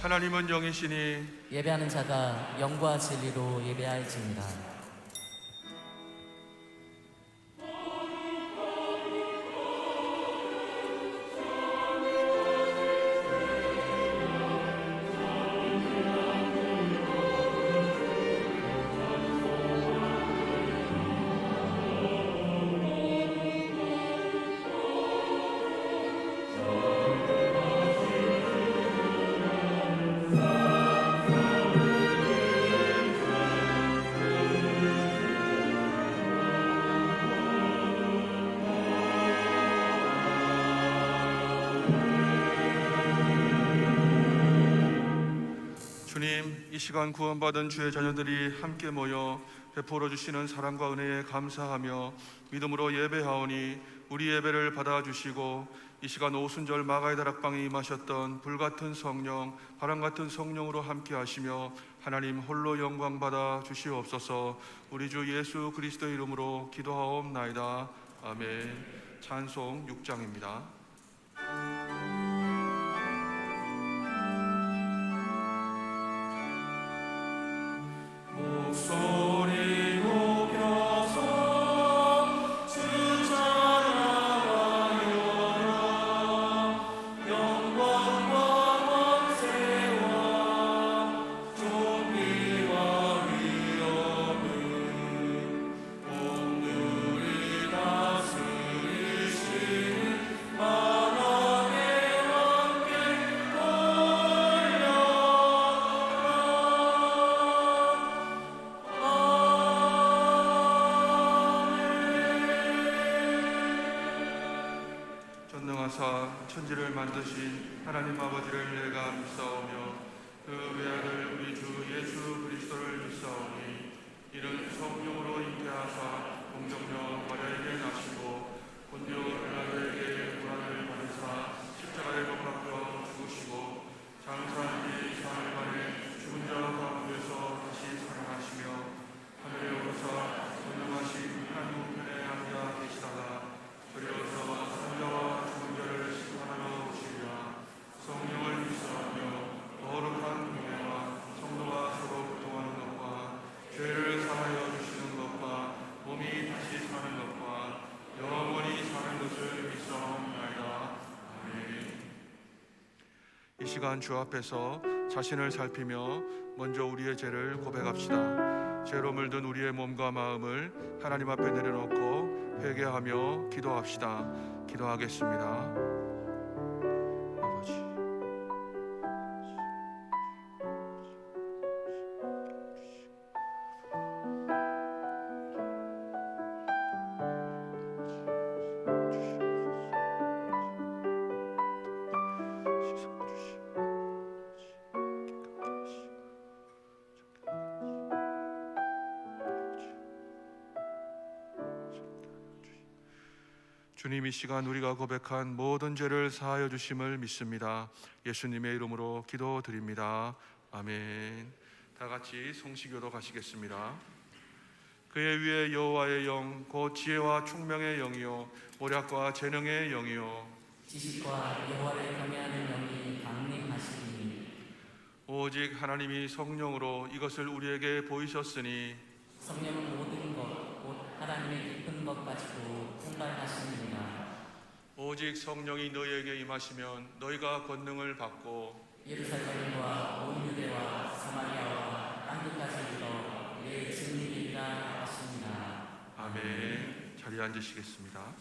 하나님은 영이시니 예배하는 자가 영과 진리로 예배할지니라. 주님, 이 시간 구원받은 주의 자녀들이 함께 모여 베풀어 주시는 사랑과 은혜에 감사하며 믿음으로 예배하오니 우리 예배를 받아주시고 이 시간 오순절 마가의 다락방에 임하셨던 불같은 성령, 바람같은 성령으로 함께 하시며 하나님 홀로 영광 받아 주시옵소서. 우리 주 예수 그리스도의 이름으로 기도하옵나이다. 아멘. 찬송 6장입니다. 목소리 높여서 주 찬양하여라. 영광과 권세와 존귀와 위엄은 오늘을 다스리시는 만왕의 왕께 돌려라. 전능하사 천지를 만드신 하나님 아버지를 내가 믿사오며 그 외아들 우리 주 예수 그리스도를 믿사오니 이는 성령으로 잉태하사 공정녀 마리아에게 나시고 본디오 빌라도에게 고난을 받으사 십자가에 못 박혀 죽으시고 장사한 뒤 사흘 만에 죽은 자 가운데서 다시 살아나시며 하늘에 오르사 전능하신 하나님 우편에 앉아 계시다가 그리어서 산자와 죽은 자를 심판하러 오시리라. 성령을 믿사오며 거룩한 교회와 성도가 서로 교통하는 것과 죄를 사하여 주시는 것과 몸이 다시 사는 것과 영원히 사는 것을 믿사옵나이다. 아멘. 이 시간 주 앞에서 자신을 살피며 먼저 우리의 죄를 고백합시다. 죄로 물든 우리의 몸과 마음을 하나님 앞에 내려놓고 회개하며 기도합시다. 기도하겠습니다. 아버지, 주님, 이 시간 우리가 고백한 모든 죄를 사하여 주심을 믿습니다. 예수님의 이름으로 기도드립니다. 아멘. 다 같이 성시교도 가시겠습니다. 그의 위에 여호와의 영, 곧 지혜와 총명의 영이요 모략과 재능의 영이요 지식과 여호와를 경외하는 영이 강림하시니 오직 하나님이 성령으로 이것을 우리에게 보이셨으니 성령은 모든 것, 곧 하나님의 깊은 것 가지고 통달하시느니라. 오직 성령이 너희에게 임하시면 너희가 권능을 받고 예루살렘과 온 유대와 사마리아와 땅끝까지 이르러 내 증인이리라 하시니라. 아멘. 자리에 앉으시겠습니다.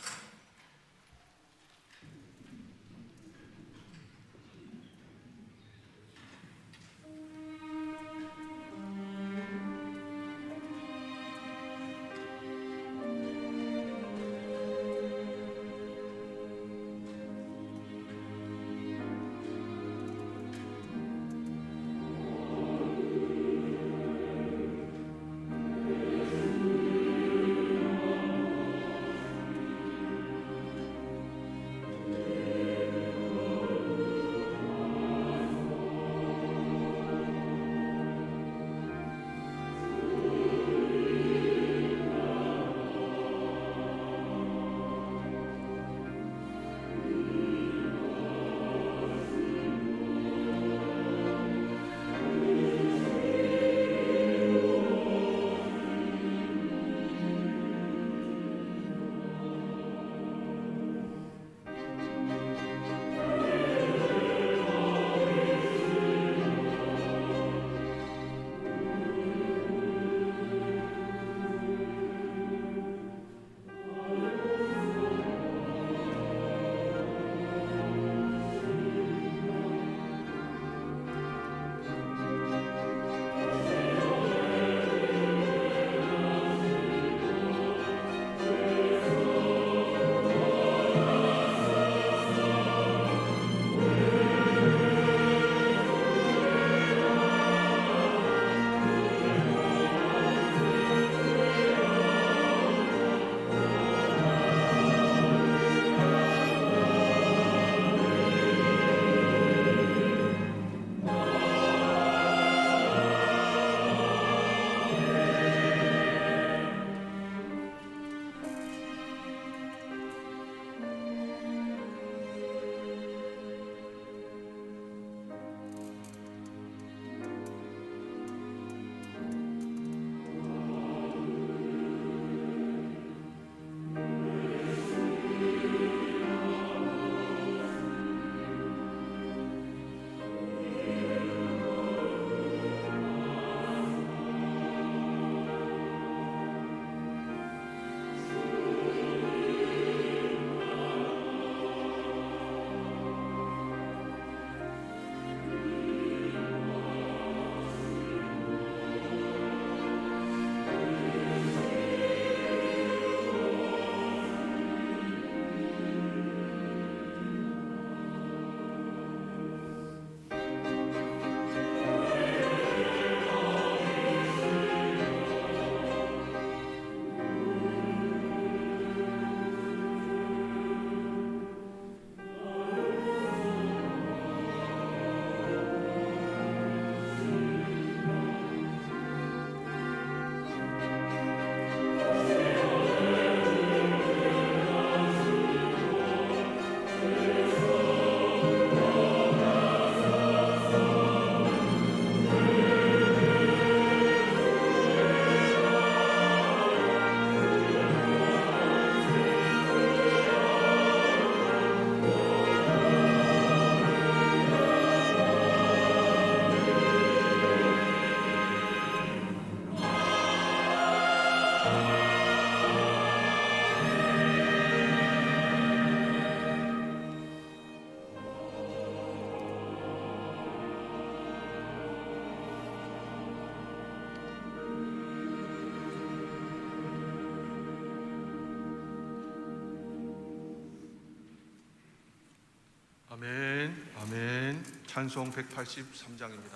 찬송 183장입니다.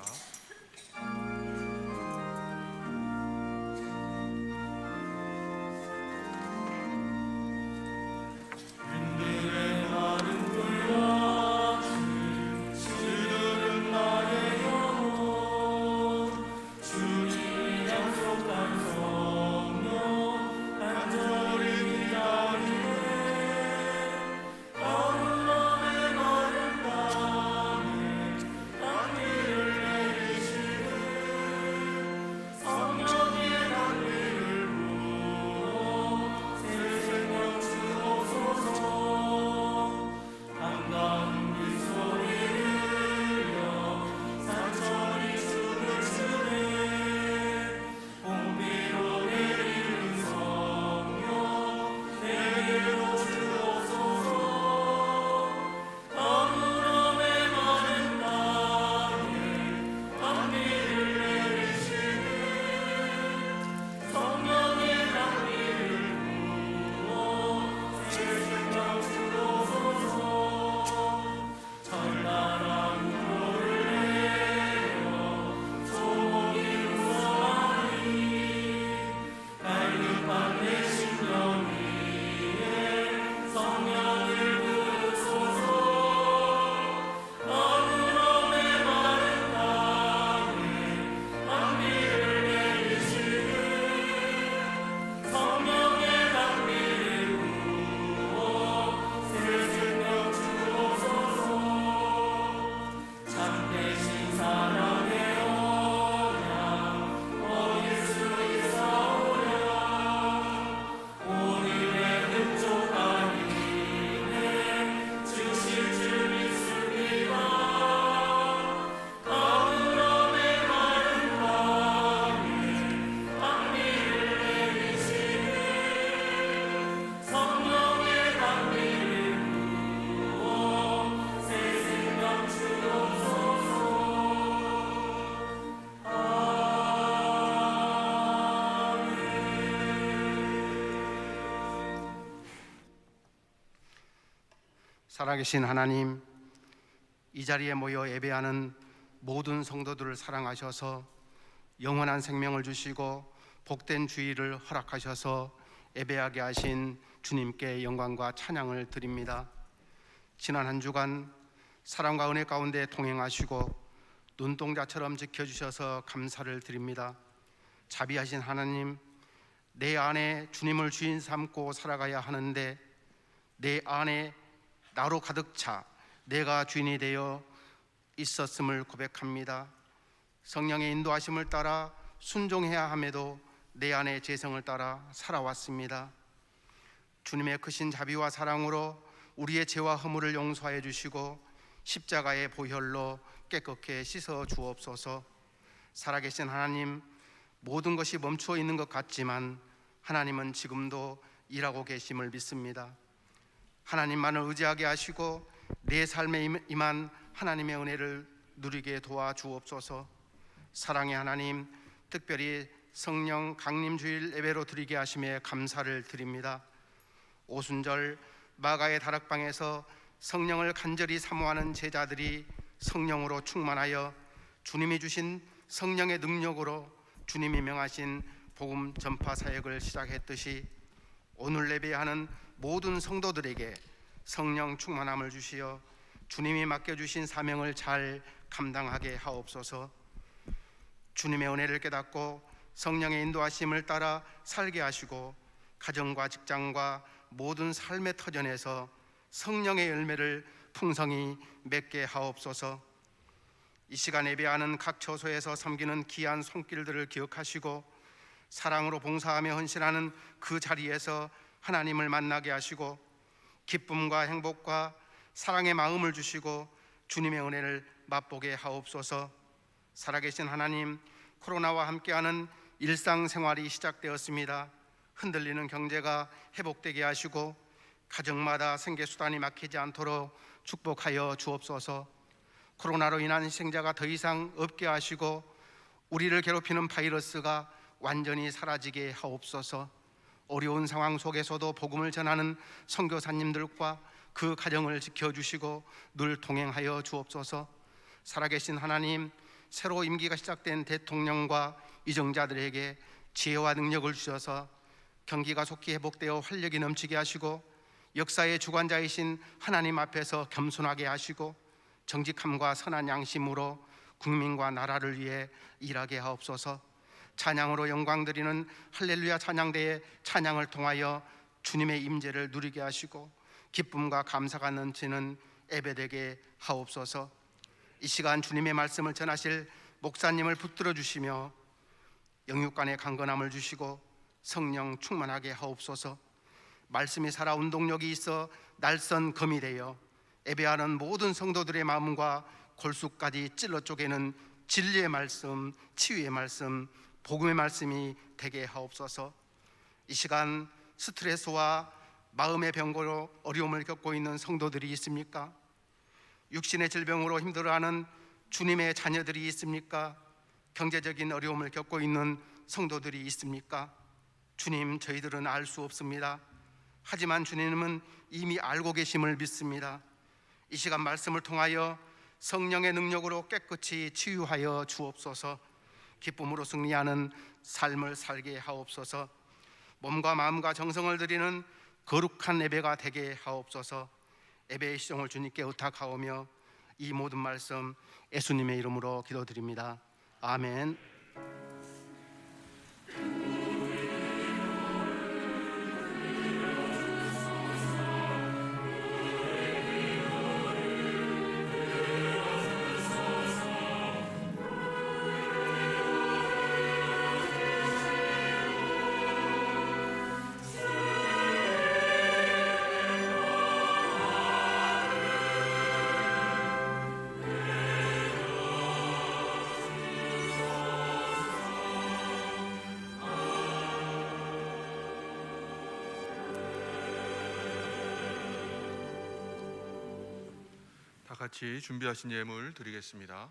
살아계신 하나님, 이 자리에 모여 예배하는 모든 성도들을 사랑하셔서 영원한 생명을 주시고 복된 주의를 허락하셔서 예배하게 하신 주님께 영광과 찬양을 드립니다. 지난 한 주간 사랑과 은혜 가운데 동행하시고 눈동자처럼 지켜주셔서 감사를 드립니다. 자비하신 하나님, 내 안에 주님을 주인 삼고 살아가야 하는데 내 안에 나로 가득 차 내가 주인이 되어 있었음을 고백합니다. 성령의 인도하심을 따라 순종해야 함에도 내 안의 재성을 따라 살아왔습니다. 주님의 크신 자비와 사랑으로 우리의 죄와 허물을 용서하여 주시고 십자가의 보혈로 깨끗게 씻어 주옵소서. 살아계신 하나님, 모든 것이 멈추어 있는 것 같지만 하나님은 지금도 일하고 계심을 믿습니다. 하나님만을 의지하게 하시고 내 삶에 임한 하나님의 은혜를 누리게 도와주옵소서. 사랑의 하나님, 특별히 성령 강림주일 예배로 드리게 하심에 감사를 드립니다. 오순절 마가의 다락방에서 성령을 간절히 사모하는 제자들이 성령으로 충만하여 주님이 주신 성령의 능력으로 주님이 명하신 복음 전파 사역을 시작했듯이 오늘 예배하는 모든 성도들에게 성령 충만함을 주시어 주님이 맡겨주신 사명을 잘 감당하게 하옵소서. 주님의 은혜를 깨닫고 성령의 인도하심을 따라 살게 하시고 가정과 직장과 모든 삶의 터전에서 성령의 열매를 풍성히 맺게 하옵소서. 이 시간 예배하는 각 처소에서 섬기는 귀한 손길들을 기억하시고 사랑으로 봉사하며 헌신하는 그 자리에서 하나님을 만나게 하시고 기쁨과 행복과 사랑의 마음을 주시고 주님의 은혜를 맛보게 하옵소서. 살아계신 하나님, 코로나와 함께하는 일상생활이 시작되었습니다. 흔들리는 경제가 회복되게 하시고 가정마다 생계수단이 막히지 않도록 축복하여 주옵소서. 코로나로 인한 희생자가 더 이상 없게 하시고 우리를 괴롭히는 바이러스가 완전히 사라지게 하옵소서. 어려운 상황 속에서도 복음을 전하는 선교사님들과 그 가정을 지켜주시고 늘 동행하여 주옵소서. 살아계신 하나님, 새로 임기가 시작된 대통령과 위정자들에게 지혜와 능력을 주셔서 경기가 속히 회복되어 활력이 넘치게 하시고 역사의 주관자이신 하나님 앞에서 겸손하게 하시고 정직함과 선한 양심으로 국민과 나라를 위해 일하게 하옵소서. 찬양으로 영광 드리는 할렐루야 찬양대의 찬양을 통하여 주님의 임재를 누리게 하시고 기쁨과 감사가 넘치는 예배되게 하옵소서. 이 시간 주님의 말씀을 전하실 목사님을 붙들어 주시며 영육간의 강건함을 주시고 성령 충만하게 하옵소서. 말씀이 살아 운동력이 있어 날선 검이 되어 예배하는 모든 성도들의 마음과 골수까지 찔러 쪼개는 진리의 말씀, 치유의 말씀, 복음의 말씀이 되게 하옵소서. 이 시간 스트레스와 마음의 병고로 어려움을 겪고 있는 성도들이 있습니까? 육신의 질병으로 힘들어하는 주님의 자녀들이 있습니까? 경제적인 어려움을 겪고 있는 성도들이 있습니까? 주님, 저희들은 알 수 없습니다. 하지만 주님은 이미 알고 계심을 믿습니다. 이 시간 말씀을 통하여 성령의 능력으로 깨끗이 치유하여 주옵소서. 기쁨으로 승리하는 삶을 살게 하옵소서. 몸과 마음과 정성을 드리는 거룩한 예배가 되게 하옵소서. 예배의 시종을 주님께 의탁하오며 이 모든 말씀 예수님의 이름으로 기도드립니다. 아멘. 다 같이 준비하신 예물 드리겠습니다.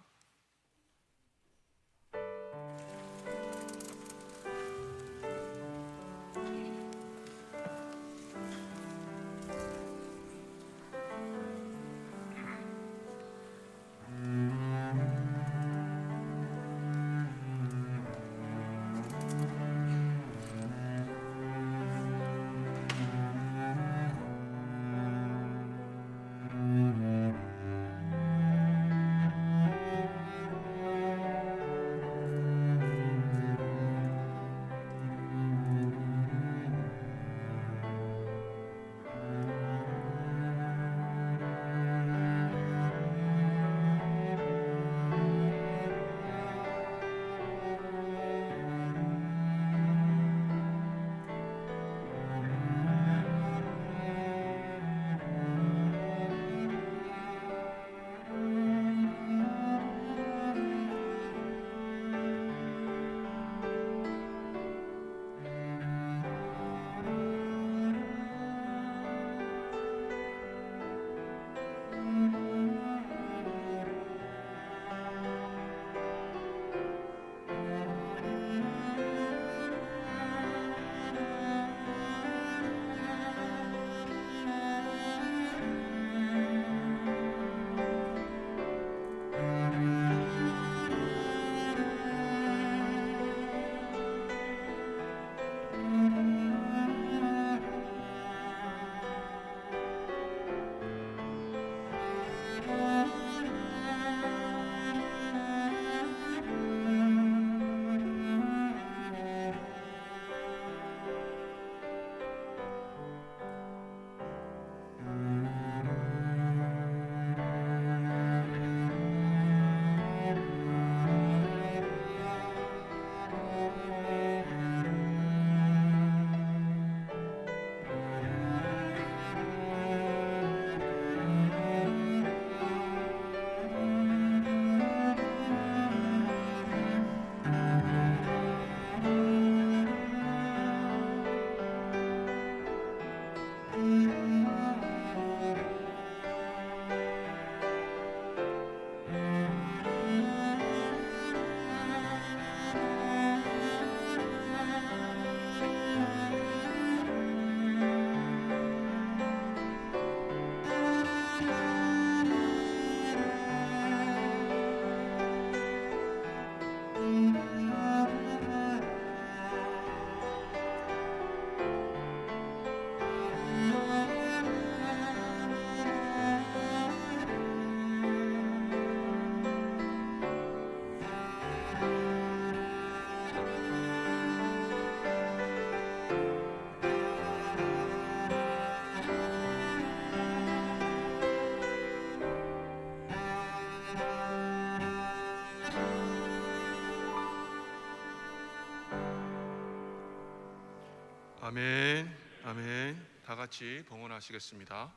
아멘. 아멘. 다 같이 봉헌하시겠습니다.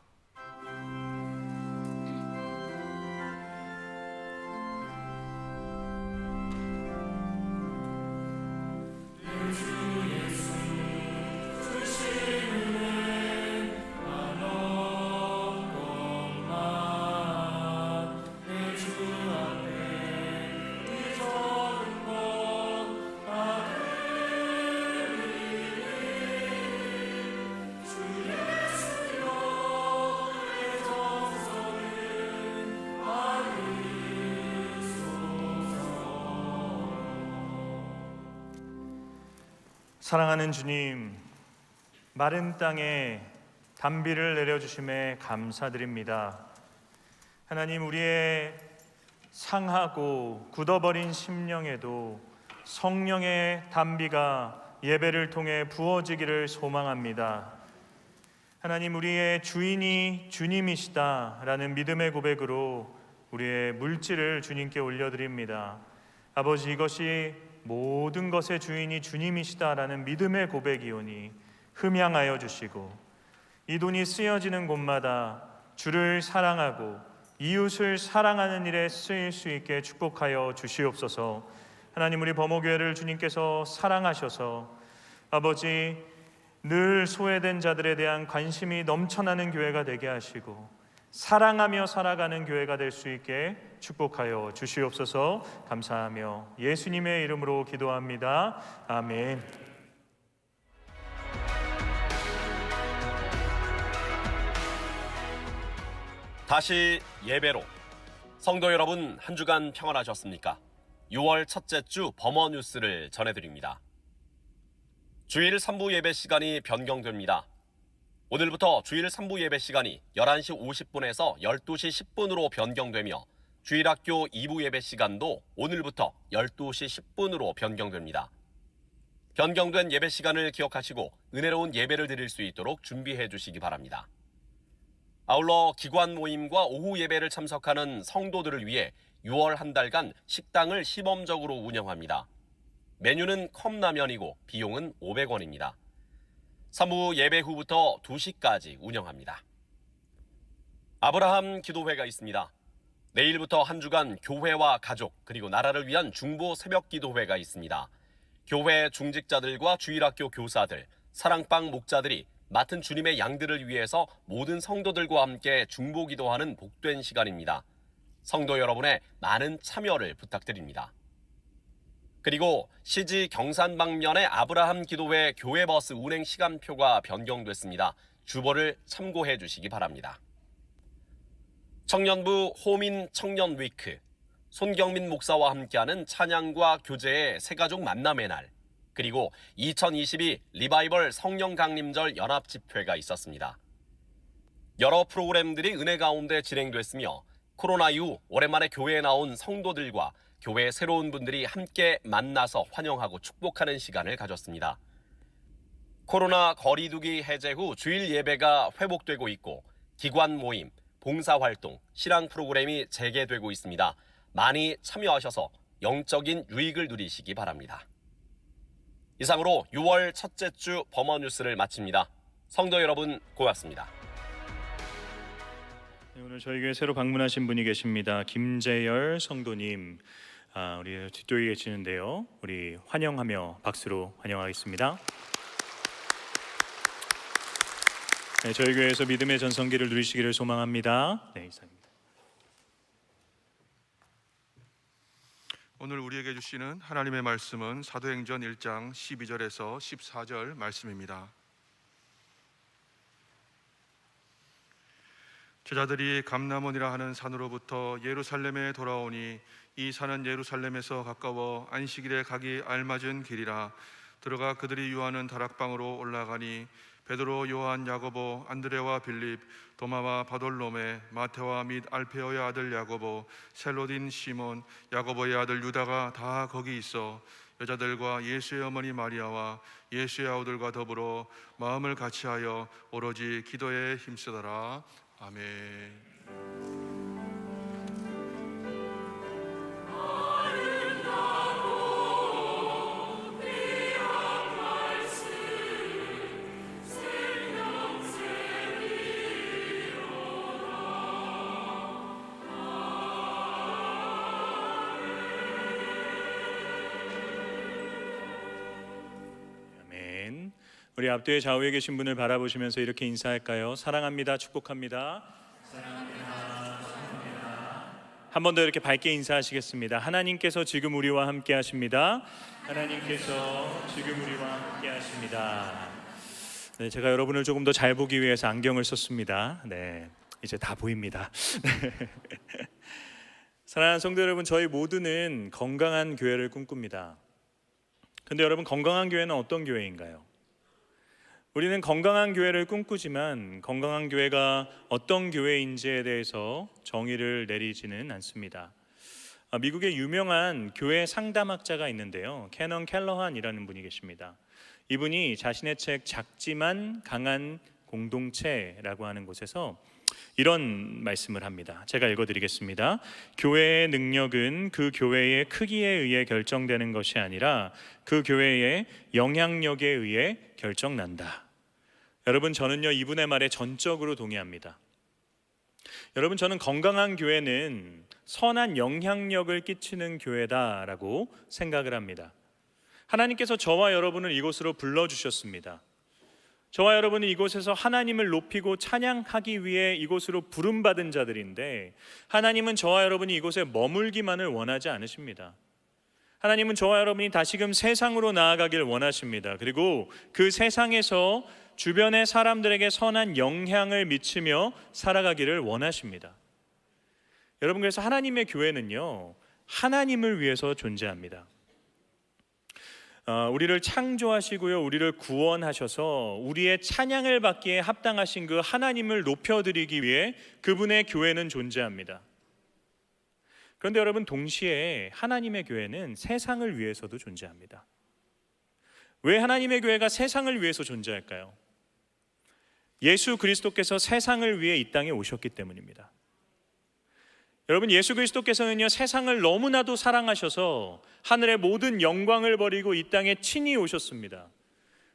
사랑하는 주님, 마른 땅에 단비를 내려주심에 감사드립니다. 하나님, 우리의 상하고 굳어버린 심령에도 성령의 단비가 예배를 통해 부어지기를 소망합니다. 하나님, 우리의 주인이 주님이시다라는 믿음의 고백으로 우리의 물질을 주님께 올려드립니다. 아버지, 이것이 모든 것의 주인이 주님이시다라는 믿음의 고백이오니 흠양하여 주시고, 이 돈이 쓰여지는 곳마다 주를 사랑하고 이웃을 사랑하는 일에 쓰일 수 있게 축복하여 주시옵소서. 하나님, 우리 범호교회를 주님께서 사랑하셔서 아버지, 늘 소외된 자들에 대한 관심이 넘쳐나는 교회가 되게 하시고 사랑하며 살아가는 교회가 될 수 있게 축복하여 주시옵소서. 감사하며 예수님의 이름으로 기도합니다. 아멘. 다시 예배로. 성도 여러분, 한 주간 평안하셨습니까? 6월 첫째 주 범어 뉴스를 전해드립니다. 주일 3부 예배 시간이 변경됩니다. 오늘부터 주일 3부 예배 시간이 11시 50분에서 12시 10분으로 변경되며 주일학교 2부 예배 시간도 오늘부터 12시 10분으로 변경됩니다. 변경된 예배 시간을 기억하시고 은혜로운 예배를 드릴 수 있도록 준비해 주시기 바랍니다. 아울러 기관 모임과 오후 예배를 참석하는 성도들을 위해 6월 한 달간 식당을 시범적으로 운영합니다. 메뉴는 컵라면이고 비용은 500원입니다. 3부 예배 후부터 2시까지 운영합니다. 아브라함 기도회가 있습니다. 내일부터 한 주간 교회와 가족 그리고 나라를 위한 중보 새벽 기도회가 있습니다. 교회 중직자들과 주일학교 교사들, 사랑방 목자들이 맡은 주님의 양들을 위해서 모든 성도들과 함께 중보 기도하는 복된 시간입니다. 성도 여러분의 많은 참여를 부탁드립니다. 그리고 시지 경산 방면의 아브라함 기도회 교회 버스 운행 시간표가 변경됐습니다. 주보를 참고해 주시기 바랍니다. 청년부 호민 청년 위크, 손경민 목사와 함께하는 찬양과 교제의 새가족 만남의 날, 그리고 2022 리바이벌 성령 강림절 연합 집회가 있었습니다. 여러 프로그램들이 은혜 가운데 진행됐으며 코로나 이후 오랜만에 교회에 나온 성도들과 교회 새로운 분들이 함께 만나서 환영하고 축복하는 시간을 가졌습니다. 코로나 거리두기 해제 후 주일 예배가 회복되고 있고 기관 모임, 봉사활동, 신앙 프로그램이 재개되고 있습니다. 많이 참여하셔서 영적인 유익을 누리시기 바랍니다. 이상으로 6월 첫째 주 범어 뉴스를 마칩니다. 성도 여러분 고맙습니다. 네, 오늘 저희 교회 새로 방문하신 분이 계십니다. 김재열 성도님, 우리 뒤쪽에 계시는데요. 우리 환영하며 박수로 환영하겠습니다. 네, 저희 교회에서 믿음의 전성기를 누리시기를 소망합니다. 네, 이상입니다. 오늘 우리에게 주시는 하나님의 말씀은 사도행전 1장 12절에서 14절 말씀입니다. 제자들이 감람원이라 하는 산으로부터 예루살렘에 돌아오니 이 산은 예루살렘에서 가까워 안식일에 가기 알맞은 길이라. 들어가 그들이 유하는 다락방으로 올라가니 베드로, 요한, 야고보, 안드레와 빌립, 도마와 바돌로메, 마테와 및 알페오의 아들 야고보, 셀로딘 시몬, 야고보의 아들 유다가 다 거기 있어 여자들과 예수의 어머니 마리아와 예수의 아우들과 더불어 마음을 같이하여 오로지 기도에 힘쓰더라. 아멘. 우리 앞뒤에 좌우에 계신 분을 바라보시면서 이렇게 인사할까요? 사랑합니다. 축복합니다. 한 번 더 이렇게 밝게 인사하시겠습니다. 하나님께서 지금 우리와 함께 하십니다. 하나님께서 지금 우리와 함께 하십니다. 네, 제가 여러분을 조금 더 잘 보기 위해서 안경을 썼습니다. 네, 이제 다 보입니다. 사랑하는 성도 여러분, 저희 모두는 건강한 교회를 꿈꿉니다. 근데 여러분, 건강한 교회는 어떤 교회인가요? 우리는 건강한 교회를 꿈꾸지만 건강한 교회가 어떤 교회인지에 대해서 정의를 내리지는 않습니다. 미국의 유명한 교회 상담학자가 있는데요, 캐넌 켈러한이라는 분이 계십니다. 이분이 자신의 책 작지만 강한 공동체라고 하는 곳에서 이런 말씀을 합니다. 제가 읽어드리겠습니다. 교회의 능력은 그 교회의 크기에 의해 결정되는 것이 아니라 그 교회의 영향력에 의해 결정난다. 여러분, 저는요 이분의 말에 전적으로 동의합니다. 여러분, 저는 건강한 교회는 선한 영향력을 끼치는 교회다라고 생각을 합니다. 하나님께서 저와 여러분을 이곳으로 불러주셨습니다. 저와 여러분은 이곳에서 하나님을 높이고 찬양하기 위해 이곳으로 부름받은 자들인데, 하나님은 저와 여러분이 이곳에 머물기만을 원하지 않으십니다. 하나님은 저와 여러분이 다시금 세상으로 나아가길 원하십니다. 그리고 그 세상에서 주변의 사람들에게 선한 영향을 미치며 살아가기를 원하십니다. 여러분, 그래서 하나님의 교회는요, 하나님을 위해서 존재합니다. 우리를 창조하시고요, 우리를 구원하셔서 우리의 찬양을 받기에 합당하신 그 하나님을 높여드리기 위해 그분의 교회는 존재합니다. 그런데 여러분, 동시에 하나님의 교회는 세상을 위해서도 존재합니다. 왜 하나님의 교회가 세상을 위해서 존재할까요? 예수 그리스도께서 세상을 위해 이 땅에 오셨기 때문입니다. 여러분, 예수 그리스도께서는요 세상을 너무나도 사랑하셔서 하늘의 모든 영광을 버리고 이 땅에 친히 오셨습니다.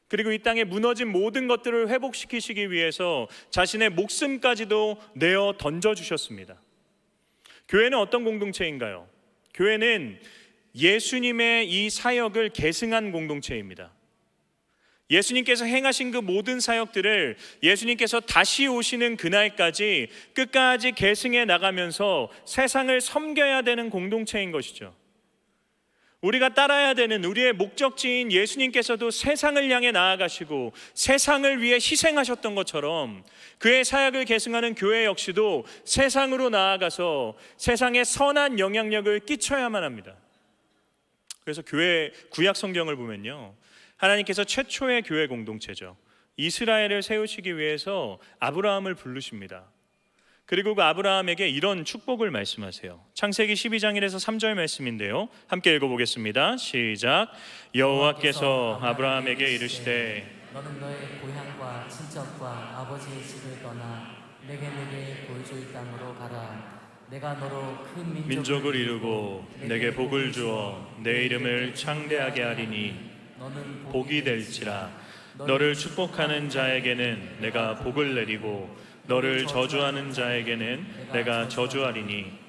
그리고 이 땅에 무너진 모든 것들을 회복시키시기 위해서 자신의 목숨까지도 내어 던져주셨습니다. 교회는 어떤 공동체인가요? 교회는 예수님의 이 사역을 계승한 공동체입니다. 예수님께서 행하신 그 모든 사역들을 예수님께서 다시 오시는 그날까지 끝까지 계승해 나가면서 세상을 섬겨야 되는 공동체인 것이죠. 우리가 따라야 되는 우리의 목적지인 예수님께서도 세상을 향해 나아가시고 세상을 위해 희생하셨던 것처럼 그의 사역을 계승하는 교회 역시도 세상으로 나아가서 세상에 선한 영향력을 끼쳐야만 합니다. 그래서 교회 구약 성경을 보면요, 하나님께서 최초의 교회 공동체죠, 이스라엘을 세우시기 위해서 아브라함을 부르십니다. 그리고 그 아브라함에게 이런 축복을 말씀하세요. 창세기 12장 1에서 3절 말씀인데요, 함께 읽어보겠습니다. 시작. 여호와께서 아브라함에게 이르시되 너는 너의 고향과 친척과 아버지의 집을 떠나 내게 보여줄 땅으로 가라. 내가 너로 큰 민족을 이루고 내게 복을 주어 내 이름을 창대하게 하리니 너는 복이 될지라. 너를 축복하는 자에게는 내가 복을 내리고 너를 저주하는 자에게는 내가 저주하리니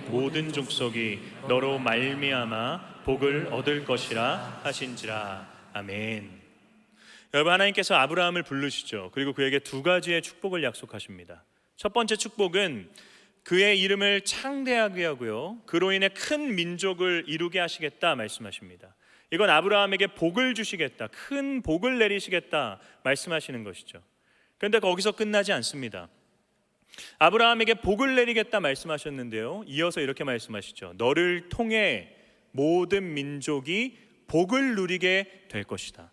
모든 족속이 너로 말미암아 복을 얻을 것이라 하신지라. 아멘. 여러분, 하나님께서 아브라함을 부르시죠. 그리고 그에게 두 가지의 축복을 약속하십니다. 첫 번째 축복은 그의 이름을 창대하게 하고요, 그로 인해 큰 민족을 이루게 하시겠다 말씀하십니다. 이건 아브라함에게 복을 주시겠다, 큰 복을 내리시겠다 말씀하시는 것이죠. 그런데 거기서 끝나지 않습니다. 아브라함에게 복을 내리겠다 말씀하셨는데요, 이어서 이렇게 말씀하시죠. 너를 통해 모든 민족이 복을 누리게 될 것이다.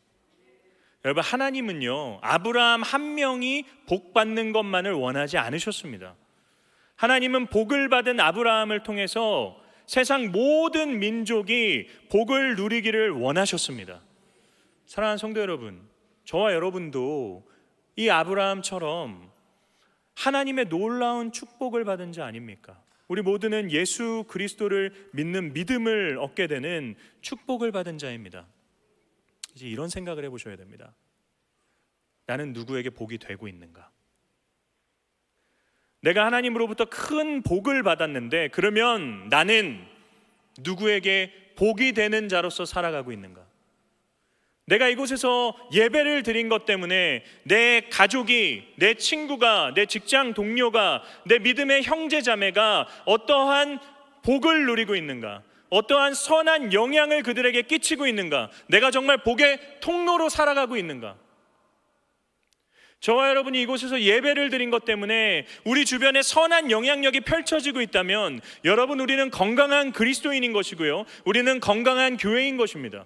여러분, 하나님은요 아브라함 한 명이 복 받는 것만을 원하지 않으셨습니다. 하나님은 복을 받은 아브라함을 통해서 세상 모든 민족이 복을 누리기를 원하셨습니다. 사랑하는 성도 여러분, 저와 여러분도 이 아브라함처럼 하나님의 놀라운 축복을 받은 자 아닙니까? 우리 모두는 예수 그리스도를 믿는 믿음을 얻게 되는 축복을 받은 자입니다. 이제 이런 생각을 해보셔야 됩니다. 나는 누구에게 복이 되고 있는가? 내가 하나님으로부터 큰 복을 받았는데 그러면 나는 누구에게 복이 되는 자로서 살아가고 있는가? 내가 이곳에서 예배를 드린 것 때문에 내 가족이, 내 친구가, 내 직장 동료가, 내 믿음의 형제 자매가 어떠한 복을 누리고 있는가, 어떠한 선한 영향을 그들에게 끼치고 있는가, 내가 정말 복의 통로로 살아가고 있는가. 저와 여러분이 이곳에서 예배를 드린 것 때문에 우리 주변에 선한 영향력이 펼쳐지고 있다면 여러분, 우리는 건강한 그리스도인인 것이고요, 우리는 건강한 교회인 것입니다.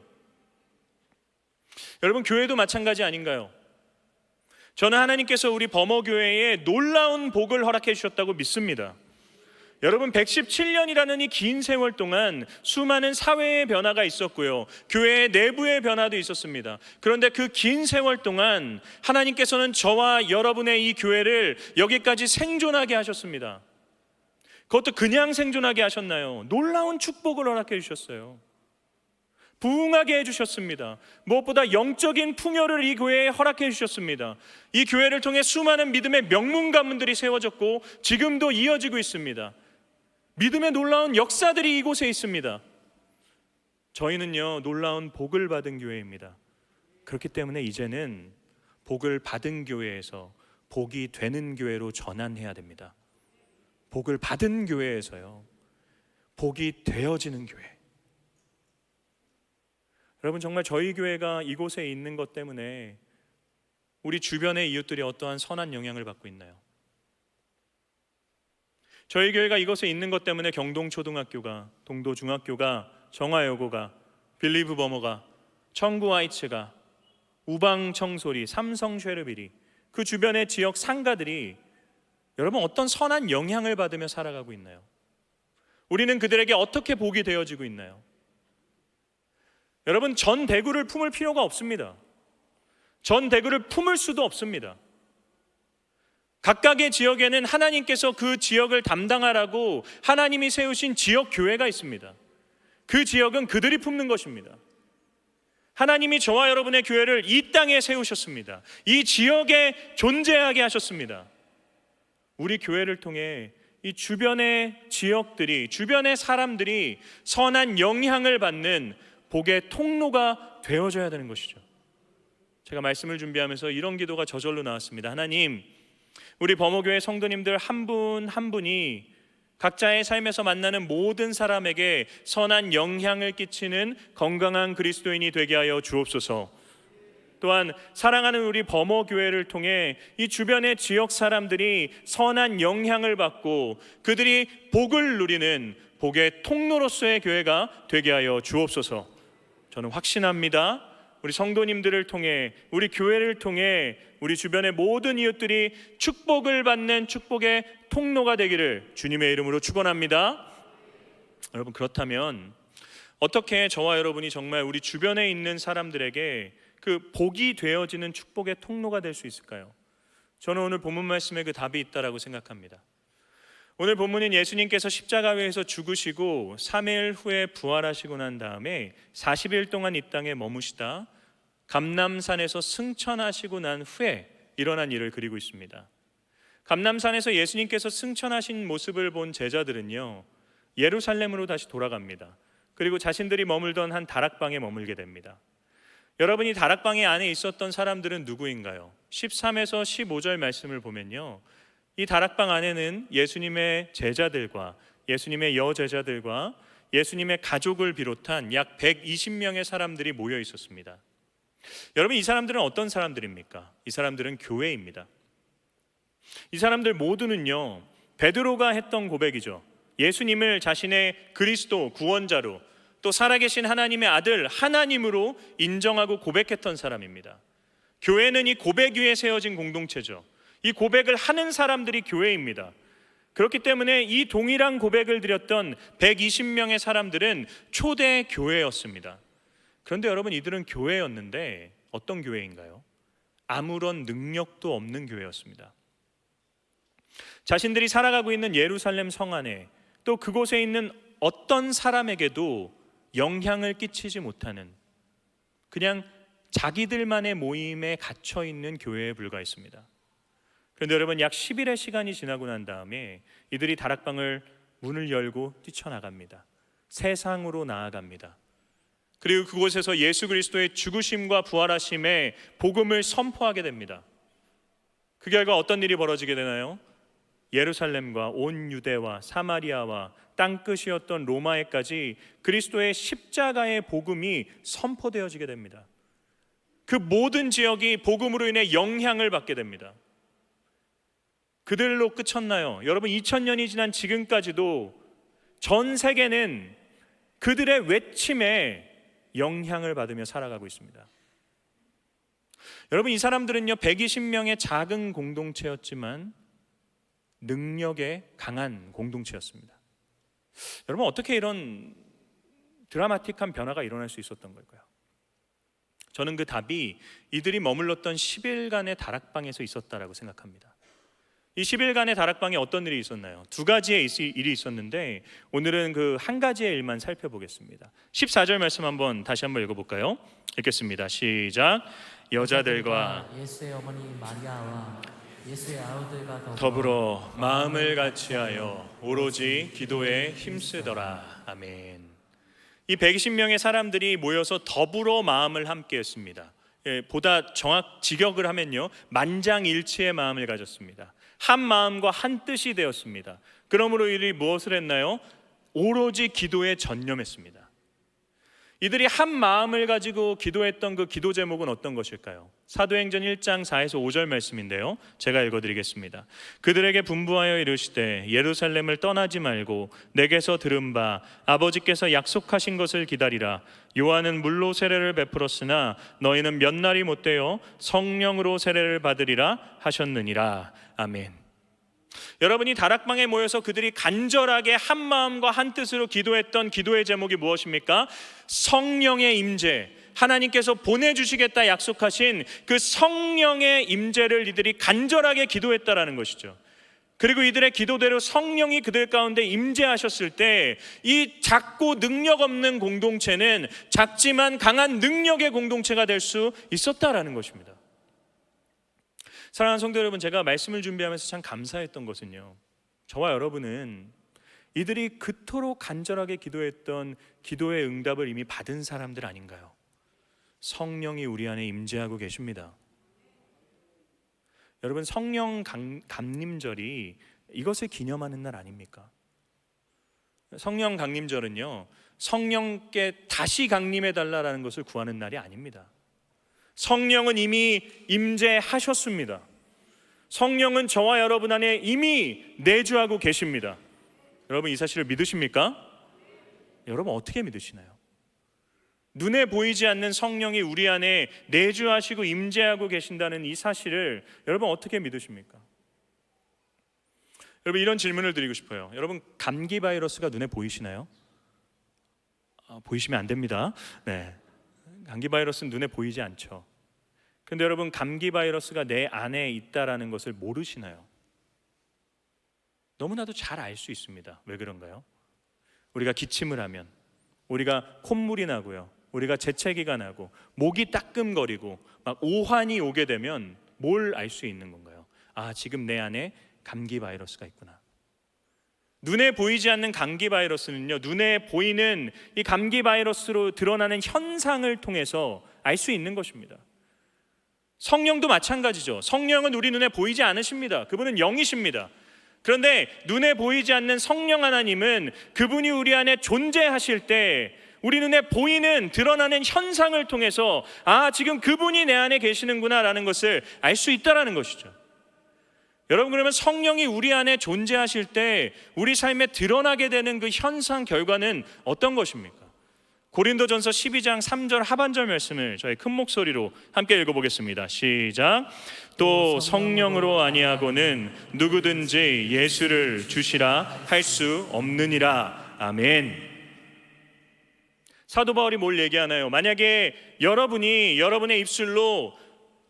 여러분, 교회도 마찬가지 아닌가요? 저는 하나님께서 우리 범어교회에 놀라운 복을 허락해 주셨다고 믿습니다. 여러분, 117년이라는 이 긴 세월 동안 수많은 사회의 변화가 있었고요, 교회의 내부의 변화도 있었습니다. 그런데 그 긴 세월 동안 하나님께서는 저와 여러분의 이 교회를 여기까지 생존하게 하셨습니다. 그것도 그냥 생존하게 하셨나요? 놀라운 축복을 허락해 주셨어요. 부흥하게 해주셨습니다. 무엇보다 영적인 풍요를 이 교회에 허락해 주셨습니다. 이 교회를 통해 수많은 믿음의 명문 가문들이 세워졌고 지금도 이어지고 있습니다. 믿음의 놀라운 역사들이 이곳에 있습니다. 저희는요, 놀라운 복을 받은 교회입니다. 그렇기 때문에 이제는 복을 받은 교회에서 복이 되는 교회로 전환해야 됩니다. 복을 받은 교회에서요, 복이 되어지는 교회. 여러분, 정말 저희 교회가 이곳에 있는 것 때문에 우리 주변의 이웃들이 어떠한 선한 영향을 받고 있나요? 저희 교회가 이곳에 있는 것 때문에 경동초등학교가, 동도중학교가, 정화여고가, 빌리브 버머가, 청구하이츠가, 우방청소리, 삼성쉐르비리, 그 주변의 지역 상가들이 여러분 어떤 선한 영향을 받으며 살아가고 있나요? 우리는 그들에게 어떻게 복이 되어지고 있나요? 여러분, 전 대구를 품을 필요가 없습니다. 전 대구를 품을 수도 없습니다. 각각의 지역에는 하나님께서 그 지역을 담당하라고 하나님이 세우신 지역 교회가 있습니다. 그 지역은 그들이 품는 것입니다. 하나님이 저와 여러분의 교회를 이 땅에 세우셨습니다. 이 지역에 존재하게 하셨습니다. 우리 교회를 통해 이 주변의 지역들이, 주변의 사람들이 선한 영향을 받는 복의 통로가 되어져야 되는 것이죠. 제가 말씀을 준비하면서 이런 기도가 저절로 나왔습니다. 하나님, 우리 범어교회 성도님들 한 분 한 분이 각자의 삶에서 만나는 모든 사람에게 선한 영향을 끼치는 건강한 그리스도인이 되게 하여 주옵소서. 또한 사랑하는 우리 범어교회를 통해 이 주변의 지역 사람들이 선한 영향을 받고 그들이 복을 누리는 복의 통로로서의 교회가 되게 하여 주옵소서. 저는 확신합니다. 우리 성도님들을 통해, 우리 교회를 통해 우리 주변의 모든 이웃들이 축복을 받는 축복의 통로가 되기를 주님의 이름으로 축원합니다. 여러분, 그렇다면 어떻게 저와 여러분이 정말 우리 주변에 있는 사람들에게 그 복이 되어지는 축복의 통로가 될 수 있을까요? 저는 오늘 본문 말씀에 그 답이 있다라고 생각합니다. 오늘 본문은 예수님께서 십자가 위에서 죽으시고 3일 후에 부활하시고 난 다음에 40일 동안 이 땅에 머무시다 감람산에서 승천하시고 난 후에 일어난 일을 그리고 있습니다. 감람산에서 예수님께서 승천하신 모습을 본 제자들은요, 예루살렘으로 다시 돌아갑니다. 그리고 자신들이 머물던 한 다락방에 머물게 됩니다. 여러분이 다락방에 안에 있었던 사람들은 누구인가요? 13에서 15절 말씀을 보면요, 이 다락방 안에는 예수님의 제자들과 예수님의 여제자들과 예수님의 가족을 비롯한 약 120명의 사람들이 모여 있었습니다. 여러분, 이 사람들은 어떤 사람들입니까? 이 사람들은 교회입니다. 이 사람들 모두는요, 베드로가 했던 고백이죠. 예수님을 자신의 그리스도 구원자로, 또 살아계신 하나님의 아들 하나님으로 인정하고 고백했던 사람입니다. 교회는 이 고백 위에 세워진 공동체죠. 이 고백을 하는 사람들이 교회입니다. 그렇기 때문에 이 동일한 고백을 드렸던 120명의 사람들은 초대 교회였습니다. 그런데 여러분, 이들은 교회였는데 어떤 교회인가요? 아무런 능력도 없는 교회였습니다. 자신들이 살아가고 있는 예루살렘 성 안에, 또 그곳에 있는 어떤 사람에게도 영향을 끼치지 못하는, 그냥 자기들만의 모임에 갇혀 있는 교회에 불과했습니다. 그런데 여러분, 약 10일의 시간이 지나고 난 다음에 이들이 다락방을 문을 열고 뛰쳐나갑니다. 세상으로 나아갑니다. 그리고 그곳에서 예수 그리스도의 죽으심과 부활하심의 복음을 선포하게 됩니다. 그 결과 어떤 일이 벌어지게 되나요? 예루살렘과 온 유대와 사마리아와 땅끝이었던 로마에까지 그리스도의 십자가의 복음이 선포되어지게 됩니다. 그 모든 지역이 복음으로 인해 영향을 받게 됩니다. 그들로 그쳤나요? 여러분, 2000년이 지난 지금까지도 전 세계는 그들의 외침에 영향을 받으며 살아가고 있습니다. 여러분, 이 사람들은요 120명의 작은 공동체였지만 능력에 강한 공동체였습니다. 여러분, 어떻게 이런 드라마틱한 변화가 일어날 수 있었던 걸까요? 저는 그 답이 이들이 머물렀던 10일간의 다락방에서 있었다라고 생각합니다. 이 10일간의 다락방에 어떤 일이 있었나요? 두 가지의 일이 있었는데 오늘은 그 한 가지의 일만 살펴보겠습니다. 14절 말씀 다시 한번 읽어볼까요? 읽겠습니다. 시작. 여자들과 예수의 어머니 마리아와 예수의 아우들과 더불어 마음을 같이하여 오로지 기도에 힘쓰더라. 아멘. 이 120명의 사람들이 모여서 더불어 마음을 함께했습니다. 보다 직역을 하면요 만장일치의 마음을 가졌습니다. 한 마음과 한 뜻이 되었습니다. 그러므로 이들이 무엇을 했나요? 오로지 기도에 전념했습니다. 이들이 한 마음을 가지고 기도했던 그 기도 제목은 어떤 것일까요? 사도행전 1장 4에서 5절 말씀인데요, 제가 읽어드리겠습니다. 그들에게 분부하여 이르시되 예루살렘을 떠나지 말고 내게서 들은 바 아버지께서 약속하신 것을 기다리라. 요한은 물로 세례를 베풀었으나 너희는 몇 날이 못되어 성령으로 세례를 받으리라 하셨느니라. 아멘. 여러분이 다락방에 모여서 그들이 간절하게 한 마음과 한 뜻으로 기도했던 기도의 제목이 무엇입니까? 성령의 임재, 하나님께서 보내주시겠다 약속하신 그 성령의 임재를 이들이 간절하게 기도했다라는 것이죠. 그리고 이들의 기도대로 성령이 그들 가운데 임재하셨을 때 이 작고 능력 없는 공동체는 작지만 강한 능력의 공동체가 될 수 있었다라는 것입니다. 사랑하는 성도 여러분, 제가 말씀을 준비하면서 참 감사했던 것은요, 저와 여러분은 이들이 그토록 간절하게 기도했던 기도의 응답을 이미 받은 사람들 아닌가요? 성령이 우리 안에 임재하고 계십니다. 여러분, 성령 강림절이 이것을 기념하는 날 아닙니까? 성령 강림절은요 성령께 다시 강림해달라는 것을 구하는 날이 아닙니다. 성령은 이미 임재하셨습니다. 성령은 저와 여러분 안에 이미 내주하고 계십니다. 여러분, 이 사실을 믿으십니까? 여러분, 어떻게 믿으시나요? 눈에 보이지 않는 성령이 우리 안에 내주하시고 임재하고 계신다는 이 사실을 여러분 어떻게 믿으십니까? 여러분, 이런 질문을 드리고 싶어요. 여러분, 감기 바이러스가 눈에 보이시나요? 보이시면 안 됩니다. 네, 감기 바이러스는 눈에 보이지 않죠. 근데 여러분, 감기 바이러스가 내 안에 있다라는 것을 모르시나요? 너무나도 잘 알 수 있습니다. 왜 그런가요? 우리가 기침을 하면, 우리가 콧물이 나고요, 우리가 재채기가 나고 목이 따끔거리고 막 오한이 오게 되면 뭘 알 수 있는 건가요? 아, 지금 내 안에 감기 바이러스가 있구나. 눈에 보이지 않는 감기 바이러스는요, 눈에 보이는 이 감기 바이러스로 드러나는 현상을 통해서 알 수 있는 것입니다. 성령도 마찬가지죠. 성령은 우리 눈에 보이지 않으십니다. 그분은 영이십니다. 그런데 눈에 보이지 않는 성령 하나님은 그분이 우리 안에 존재하실 때 우리 눈에 보이는 드러나는 현상을 통해서 아, 지금 그분이 내 안에 계시는구나 라는 것을 알 수 있다라는 것이죠. 여러분, 그러면 성령이 우리 안에 존재하실 때 우리 삶에 드러나게 되는 그 현상 결과는 어떤 것입니까? 고린도전서 12장 3절 하반절 말씀을 저희 큰 목소리로 함께 읽어보겠습니다. 시작. 또 성령으로 아니하고는 누구든지 예수를 주시라 할 수 없느니라. 아멘. 사도 바울이 뭘 얘기하나요? 만약에 여러분이 여러분의 입술로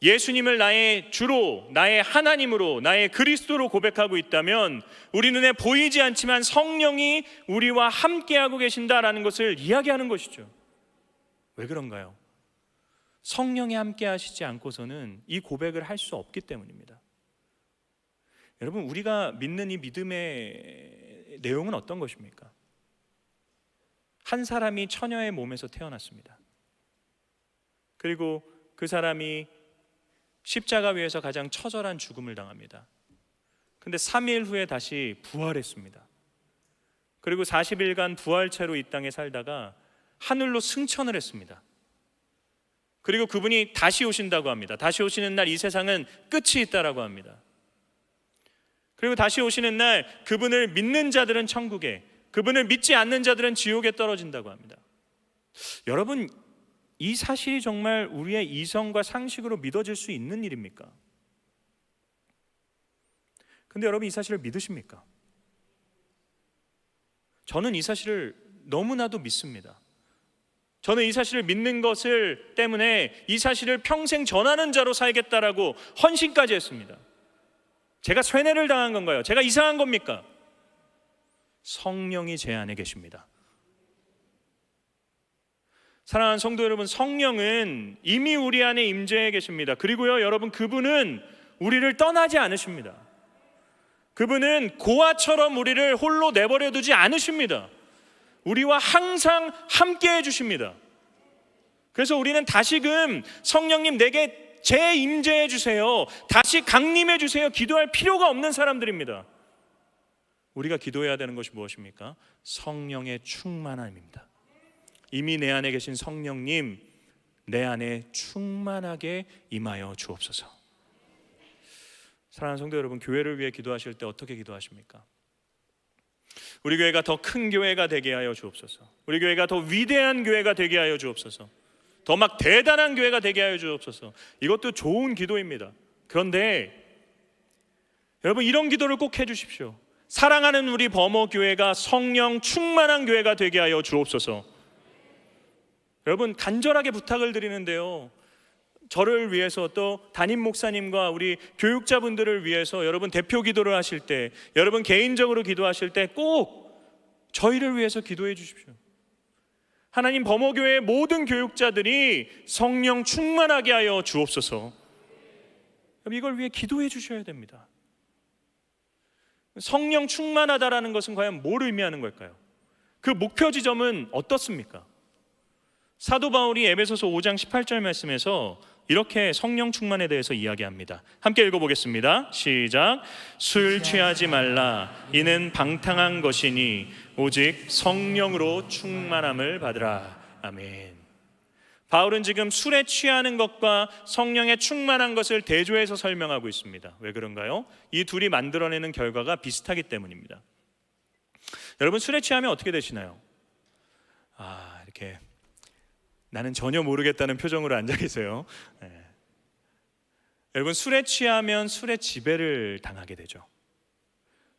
예수님을 나의 주로, 나의 하나님으로, 나의 그리스도로 고백하고 있다면 우리 눈에 보이지 않지만 성령이 우리와 함께하고 계신다라는 것을 이야기하는 것이죠. 왜 그런가요? 성령이 함께하시지 않고서는 이 고백을 할 수 없기 때문입니다. 여러분, 우리가 믿는 이 믿음의 내용은 어떤 것입니까? 한 사람이 처녀의 몸에서 태어났습니다. 그리고 그 사람이 십자가 위에서 가장 처절한 죽음을 당합니다. 근데 3일 후에 다시 부활했습니다. 그리고 40일간 부활체로 이 땅에 살다가 하늘로 승천을 했습니다. 그리고 그분이 다시 오신다고 합니다. 다시 오시는 날 이 세상은 끝이 있다라고 합니다. 그리고 다시 오시는 날 그분을 믿는 자들은 천국에, 그분을 믿지 않는 자들은 지옥에 떨어진다고 합니다. 여러분, 이 사실이 정말 우리의 이성과 상식으로 믿어질 수 있는 일입니까? 근데 여러분, 이 사실을 믿으십니까? 저는 이 사실을 너무나도 믿습니다. 저는 이 사실을 믿는 것을 때문에 이 사실을 평생 전하는 자로 살겠다라고 헌신까지 했습니다. 제가 쇠뇌를 당한 건가요? 제가 이상한 겁니까? 성령이 제 안에 계십니다. 사랑하는 성도 여러분, 성령은 이미 우리 안에 임재해 계십니다. 그리고요, 여러분, 그분은 우리를 떠나지 않으십니다. 그분은 고아처럼 우리를 홀로 내버려 두지 않으십니다. 우리와 항상 함께 해주십니다. 그래서 우리는 다시금 성령님 내게 재임재해 주세요, 다시 강림해 주세요 기도할 필요가 없는 사람들입니다. 우리가 기도해야 되는 것이 무엇입니까? 성령의 충만함입니다. 이미 내 안에 계신 성령님, 내 안에 충만하게 임하여 주옵소서. 사랑하는 성도 여러분, 교회를 위해 기도하실 때 어떻게 기도하십니까? 우리 교회가 더 큰 교회가 되게 하여 주옵소서. 우리 교회가 더 위대한 교회가 되게 하여 주옵소서. 더 막 대단한 교회가 되게 하여 주옵소서. 이것도 좋은 기도입니다. 그런데 여러분, 이런 기도를 꼭 해주십시오. 사랑하는 우리 범어교회가 성령 충만한 교회가 되게 하여 주옵소서. 여러분, 간절하게 부탁을 드리는데요, 저를 위해서 또 담임 목사님과 우리 교육자분들을 위해서 여러분 대표 기도를 하실 때, 여러분 개인적으로 기도하실 때 꼭 저희를 위해서 기도해 주십시오. 하나님, 범어교회의 모든 교육자들이 성령 충만하게 하여 주옵소서. 이걸 위해 기도해 주셔야 됩니다. 성령 충만하다라는 것은 과연 뭘 의미하는 걸까요? 그 목표 지점은 어떻습니까? 사도 바울이 에베소서 5장 18절 말씀에서 이렇게 성령 충만에 대해서 이야기합니다. 함께 읽어보겠습니다. 시작. 술 취하지 말라. 이는 방탕한 것이니 오직 성령으로 충만함을 받으라. 아멘. 바울은 지금 술에 취하는 것과 성령에 충만한 것을 대조해서 설명하고 있습니다. 왜 그런가요? 이 둘이 만들어내는 결과가 비슷하기 때문입니다. 여러분, 술에 취하면 어떻게 되시나요? 이렇게 나는 전혀 모르겠다는 표정으로 앉아 계세요. 네. 여러분, 술에 취하면 술의 지배를 당하게 되죠.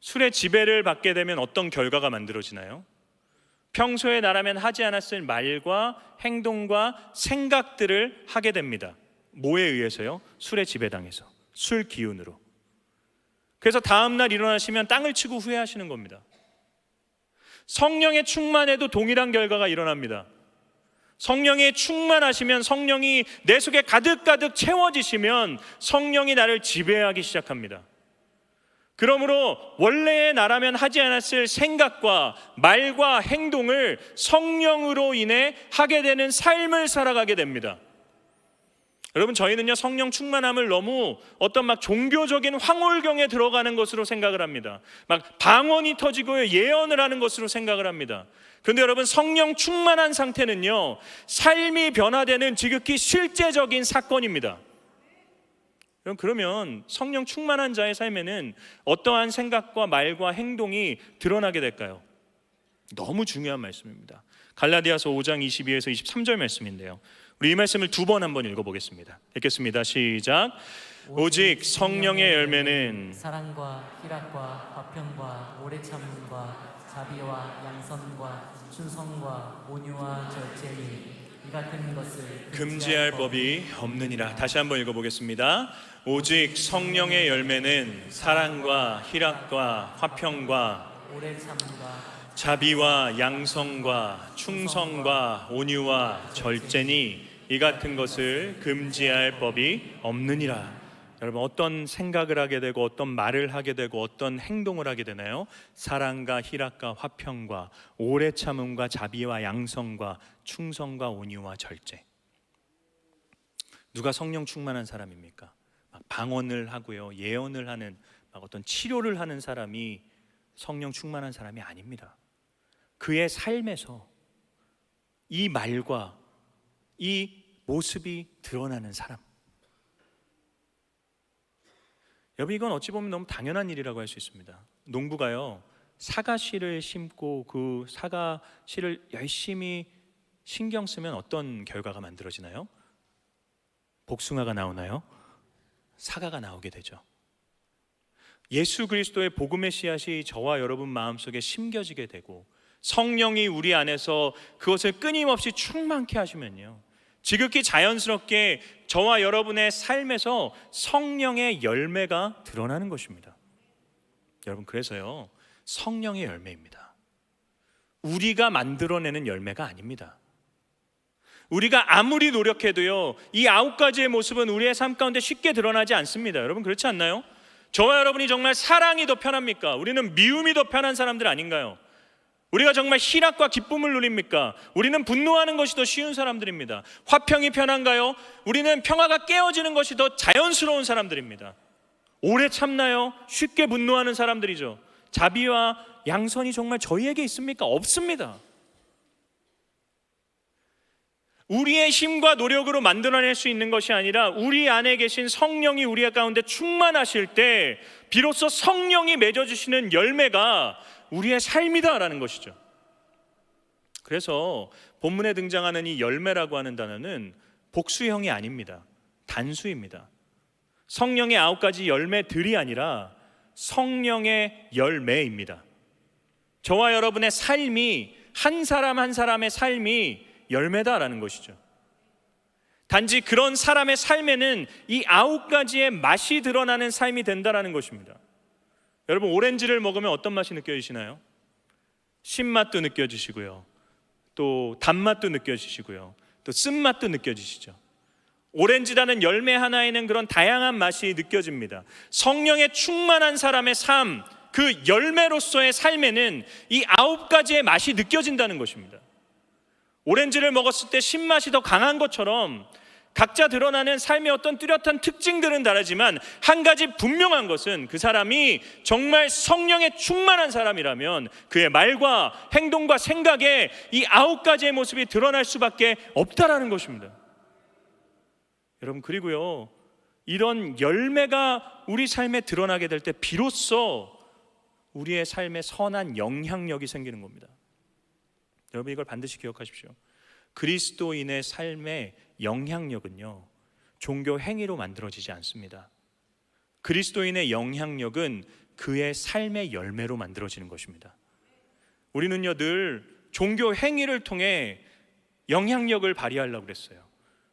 술의 지배를 받게 되면 어떤 결과가 만들어지나요? 평소에 나라면 하지 않았을 말과 행동과 생각들을 하게 됩니다. 뭐에 의해서요? 술에 지배당해서, 술 기운으로. 그래서 다음날 일어나시면 땅을 치고 후회하시는 겁니다. 성령의 충만에도 동일한 결과가 일어납니다. 성령에 충만하시면, 성령이 내 속에 가득가득 채워지시면 성령이 나를 지배하기 시작합니다. 그러므로 원래의 나라면 하지 않았을 생각과 말과 행동을 성령으로 인해 하게 되는 삶을 살아가게 됩니다. 여러분, 저희는요, 성령 충만함을 너무 어떤 막 종교적인 황홀경에 들어가는 것으로 생각을 합니다. 막 방언이 터지고 예언을 하는 것으로 생각을 합니다. 그런데 여러분, 성령 충만한 상태는요, 삶이 변화되는 지극히 실제적인 사건입니다. 그러면 성령 충만한 자의 삶에는 어떠한 생각과 말과 행동이 드러나게 될까요? 너무 중요한 말씀입니다. 갈라디아서 5장 22에서 23절 말씀인데요, 우리 이 말씀을 두 번 한번 읽어보겠습니다. 읽겠습니다. 시작. 오직 성령의 열매는 사랑과 희락과 화평과 오래 참음과 자비와 양선과 충성과 온유와 절제니 이 같은 것을 금지할 법이 없느니라. 다시 한번 읽어보겠습니다. 오직 성령의 열매는 사랑과 희락과 화평과 오래 참음과 자비와 양성과 충성과 온유와 절제니 이 같은 것을 금지할 법이 없느니라. 여러분, 어떤 생각을 하게 되고 어떤 말을 하게 되고 어떤 행동을 하게 되나요? 사랑과 희락과 화평과 오래 참음과 자비와 양성과 충성과 온유와 절제. 누가 성령 충만한 사람입니까? 막 방언을 하고요, 예언을 하는, 막 어떤 치료를 하는 사람이 성령 충만한 사람이 아닙니다. 그의 삶에서 이 말과 이 모습이 드러나는 사람. 여러분, 이건 어찌 보면 너무 당연한 일이라고 할 수 있습니다. 농부가요, 사과씨를 심고 그 사과씨를 열심히 신경 쓰면 어떤 결과가 만들어지나요? 복숭아가 나오나요? 사과가 나오게 되죠. 예수 그리스도의 복음의 씨앗이 저와 여러분 마음속에 심겨지게 되고 성령이 우리 안에서 그것을 끊임없이 충만케 하시면요, 지극히 자연스럽게 저와 여러분의 삶에서 성령의 열매가 드러나는 것입니다. 여러분, 그래서요, 성령의 열매입니다. 우리가 만들어내는 열매가 아닙니다. 우리가 아무리 노력해도요, 이 9가지의 모습은 우리의 삶 가운데 쉽게 드러나지 않습니다. 여러분, 그렇지 않나요? 저와 여러분이 정말 사랑이 더 편합니까? 우리는 미움이 더 편한 사람들 아닌가요? 우리가 정말 희락과 기쁨을 누립니까? 우리는 분노하는 것이 더 쉬운 사람들입니다. 화평이 편한가요? 우리는 평화가 깨어지는 것이 더 자연스러운 사람들입니다. 오래 참나요? 쉽게 분노하는 사람들이죠. 자비와 양선이 정말 저희에게 있습니까? 없습니다. 우리의 힘과 노력으로 만들어낼 수 있는 것이 아니라 우리 안에 계신 성령이 우리 가운데 충만하실 때 비로소 성령이 맺어주시는 열매가 우리의 삶이다라는 것이죠. 그래서 본문에 등장하는 이 열매라고 하는 단어는 복수형이 아닙니다. 단수입니다. 성령의 9가지 열매들이 아니라 성령의 열매입니다. 저와 여러분의 삶이, 한 사람 한 사람의 삶이 열매다라는 것이죠. 단지 그런 사람의 삶에는 이 9가지의 맛이 드러나는 삶이 된다라는 것입니다. 여러분, 오렌지를 먹으면 어떤 맛이 느껴지시나요? 신맛도 느껴지시고요, 또 단맛도 느껴지시고요, 또 쓴맛도 느껴지시죠. 오렌지라는 열매 하나에는 그런 다양한 맛이 느껴집니다. 성령의 충만한 사람의 삶, 그 열매로서의 삶에는 이 9가지의 맛이 느껴진다는 것입니다. 오렌지를 먹었을 때 신맛이 더 강한 것처럼 각자 드러나는 삶의 어떤 뚜렷한 특징들은 다르지만 한 가지 분명한 것은 그 사람이 정말 성령에 충만한 사람이라면 그의 말과 행동과 생각에 이 9가지의 모습이 드러날 수밖에 없다라는 것입니다. 여러분, 그리고요, 이런 열매가 우리 삶에 드러나게 될 때 비로소 우리의 삶에 선한 영향력이 생기는 겁니다. 여러분, 이걸 반드시 기억하십시오. 그리스도인의 삶의 영향력은요, 종교 행위로 만들어지지 않습니다. 그리스도인의 영향력은 그의 삶의 열매로 만들어지는 것입니다. 우리는요, 늘 종교 행위를 통해 영향력을 발휘하려고 그랬어요.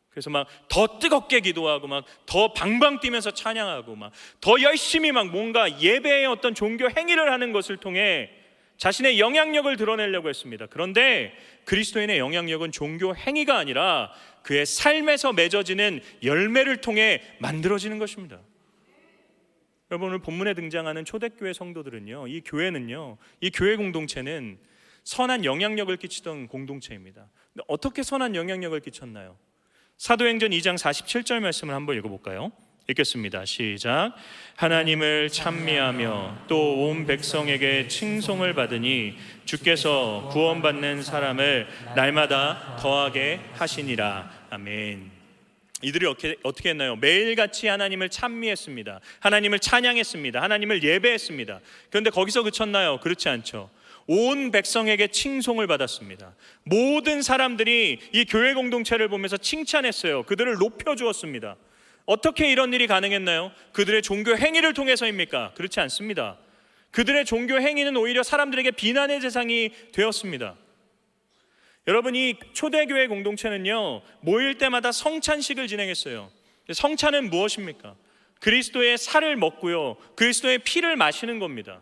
그래서 막 더 뜨겁게 기도하고 막 더 방방 뛰면서 찬양하고 막 더 열심히 막 뭔가 예배의 어떤 종교 행위를 하는 것을 통해 자신의 영향력을 드러내려고 했습니다. 그런데 그리스도인의 영향력은 종교 행위가 아니라 그의 삶에서 맺어지는 열매를 통해 만들어지는 것입니다. 여러분, 오늘 본문에 등장하는 초대교회 성도들은요, 이 교회는요, 이 교회 공동체는 선한 영향력을 끼치던 공동체입니다. 근데 어떻게 선한 영향력을 끼쳤나요? 사도행전 2장 47절 말씀을 한번 읽어볼까요? 읽겠습니다. 시작. 하나님을 찬미하며 또 온 백성에게 칭송을 받으니 주께서 구원받는 사람을 날마다 더하게 하시니라. 아멘. 이들이 어떻게 했나요? 매일같이 하나님을 찬미했습니다. 하나님을 찬양했습니다. 하나님을 예배했습니다. 그런데 거기서 그쳤나요? 그렇지 않죠. 온 백성에게 칭송을 받았습니다. 모든 사람들이 이 교회 공동체를 보면서 칭찬했어요. 그들을 높여주었습니다. 어떻게 이런 일이 가능했나요? 그들의 종교 행위를 통해서입니까? 그렇지 않습니다. 그들의 종교 행위는 오히려 사람들에게 비난의 대상이 되었습니다. 여러분, 이 초대교회 공동체는요, 모일 때마다 성찬식을 진행했어요. 성찬은 무엇입니까? 그리스도의 살을 먹고요, 그리스도의 피를 마시는 겁니다.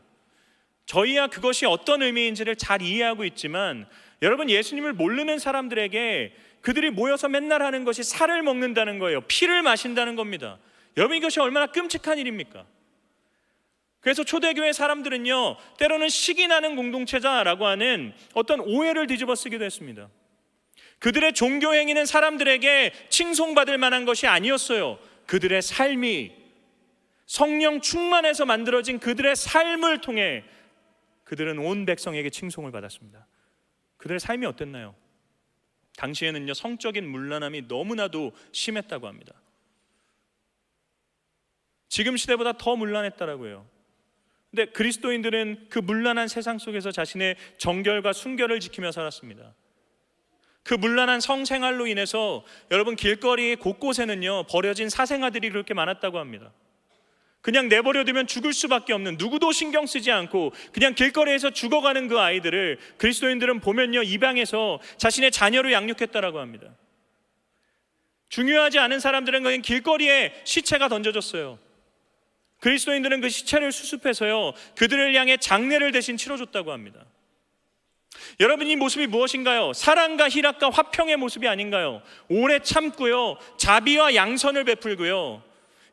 저희야 그것이 어떤 의미인지를 잘 이해하고 있지만 여러분, 예수님을 모르는 사람들에게 그들이 모여서 맨날 하는 것이 살을 먹는다는 거예요. 피를 마신다는 겁니다. 여러분, 이것이 얼마나 끔찍한 일입니까? 그래서 초대교회 사람들은요, 때로는 식이 나는 공동체자라고 하는 어떤 오해를 뒤집어 쓰기도 했습니다. 그들의 종교 행위는 사람들에게 칭송받을 만한 것이 아니었어요. 그들의 삶이, 성령 충만해서 만들어진 그들의 삶을 통해 그들은 온 백성에게 칭송을 받았습니다. 그들의 삶이 어땠나요? 당시에는요, 성적인 문란함이 너무나도 심했다고 합니다. 지금 시대보다 더 문란했다라고 해요. 근데 그리스도인들은 그 문란한 세상 속에서 자신의 정결과 순결을 지키며 살았습니다. 그 문란한 성생활로 인해서 여러분, 길거리 곳곳에는요, 버려진 사생아들이 그렇게 많았다고 합니다. 그냥 내버려두면 죽을 수밖에 없는, 누구도 신경 쓰지 않고 그냥 길거리에서 죽어가는 그 아이들을 그리스도인들은 보면요, 입양해서 자신의 자녀로 양육했다라고 합니다. 중요하지 않은 사람들은 그냥 길거리에 시체가 던져졌어요. 그리스도인들은 그 시체를 수습해서요, 그들을 향해 장례를 대신 치러줬다고 합니다. 여러분, 이 모습이 무엇인가요? 사랑과 희락과 화평의 모습이 아닌가요? 오래 참고요, 자비와 양선을 베풀고요,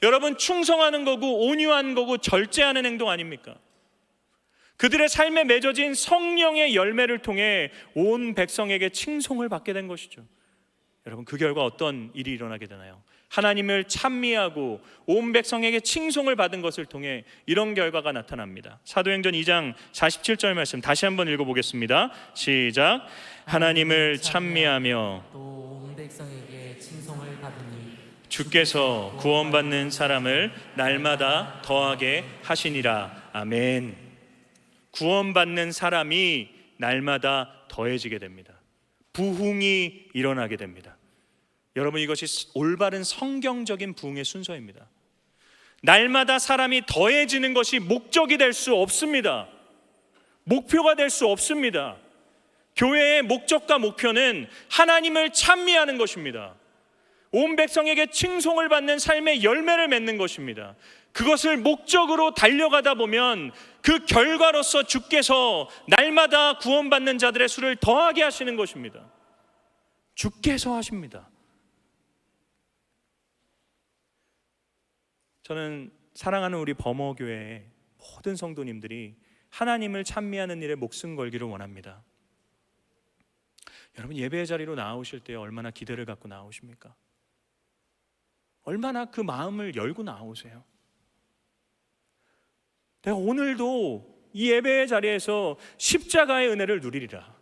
여러분, 충성하는 거고 온유한 거고 절제하는 행동 아닙니까? 그들의 삶에 맺어진 성령의 열매를 통해 온 백성에게 칭송을 받게 된 것이죠. 여러분, 그 결과 어떤 일이 일어나게 되나요? 하나님을 찬미하고 온 백성에게 칭송을 받은 것을 통해 이런 결과가 나타납니다. 사도행전 2장 47절 말씀 다시 한번 읽어보겠습니다. 시작. 하나님을 찬미하며 또 온 백성에게 칭송을 받으니 주께서 구원받는 사람을 날마다 더하게 하시니라. 아멘. 구원받는 사람이 날마다 더해지게 됩니다. 부흥이 일어나게 됩니다. 여러분, 이것이 올바른 성경적인 부흥의 순서입니다. 날마다 사람이 더해지는 것이 목적이 될 수 없습니다. 목표가 될 수 없습니다. 교회의 목적과 목표는 하나님을 찬미하는 것입니다. 온 백성에게 칭송을 받는 삶의 열매를 맺는 것입니다. 그것을 목적으로 달려가다 보면 그 결과로서 주께서 날마다 구원받는 자들의 수를 더하게 하시는 것입니다. 주께서 하십니다. 저는 사랑하는 우리 범어교회의 모든 성도님들이 하나님을 찬미하는 일에 목숨 걸기를 원합니다. 여러분, 예배의 자리로 나오실 때 얼마나 기대를 갖고 나오십니까? 얼마나 그 마음을 열고 나오세요? 내가 오늘도 이 예배의 자리에서 십자가의 은혜를 누리리라.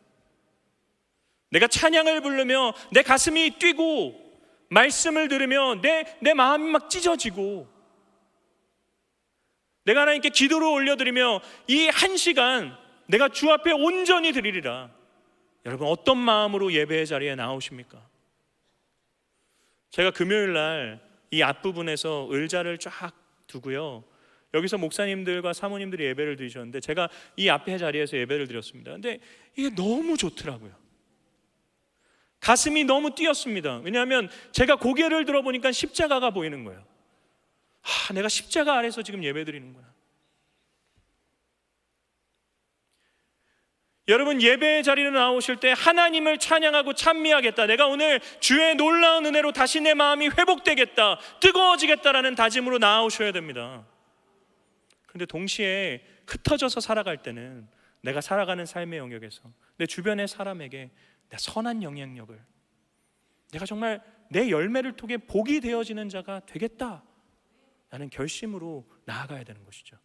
내가 찬양을 부르며 내 가슴이 뛰고 말씀을 들으며 내 마음이 막 찢어지고 내가 하나님께 기도를 올려드리며 이 한 시간 내가 주 앞에 온전히 드리리라. 여러분, 어떤 마음으로 예배의 자리에 나오십니까? 제가 금요일 날 이 앞부분에서 의자를 쫙 두고요, 여기서 목사님들과 사모님들이 예배를 드리셨는데 제가 이 앞에 자리에서 예배를 드렸습니다. 근데 이게 너무 좋더라고요. 가슴이 너무 뛰었습니다. 왜냐하면 제가 고개를 들어보니까 십자가가 보이는 거예요. 내가 십자가 아래서 지금 예배 드리는구나. 여러분, 예배의 자리로 나오실 때 하나님을 찬양하고 찬미하겠다, 내가 오늘 주의 놀라운 은혜로 다시 내 마음이 회복되겠다, 뜨거워지겠다라는 다짐으로 나오셔야 됩니다. 그런데 동시에 흩어져서 살아갈 때는 내가 살아가는 삶의 영역에서 내 주변의 사람에게 내 선한 영향력을, 내가 정말 내 열매를 통해 복이 되어지는 자가 되겠다 라는 결심으로 나아가야 되는 것이죠.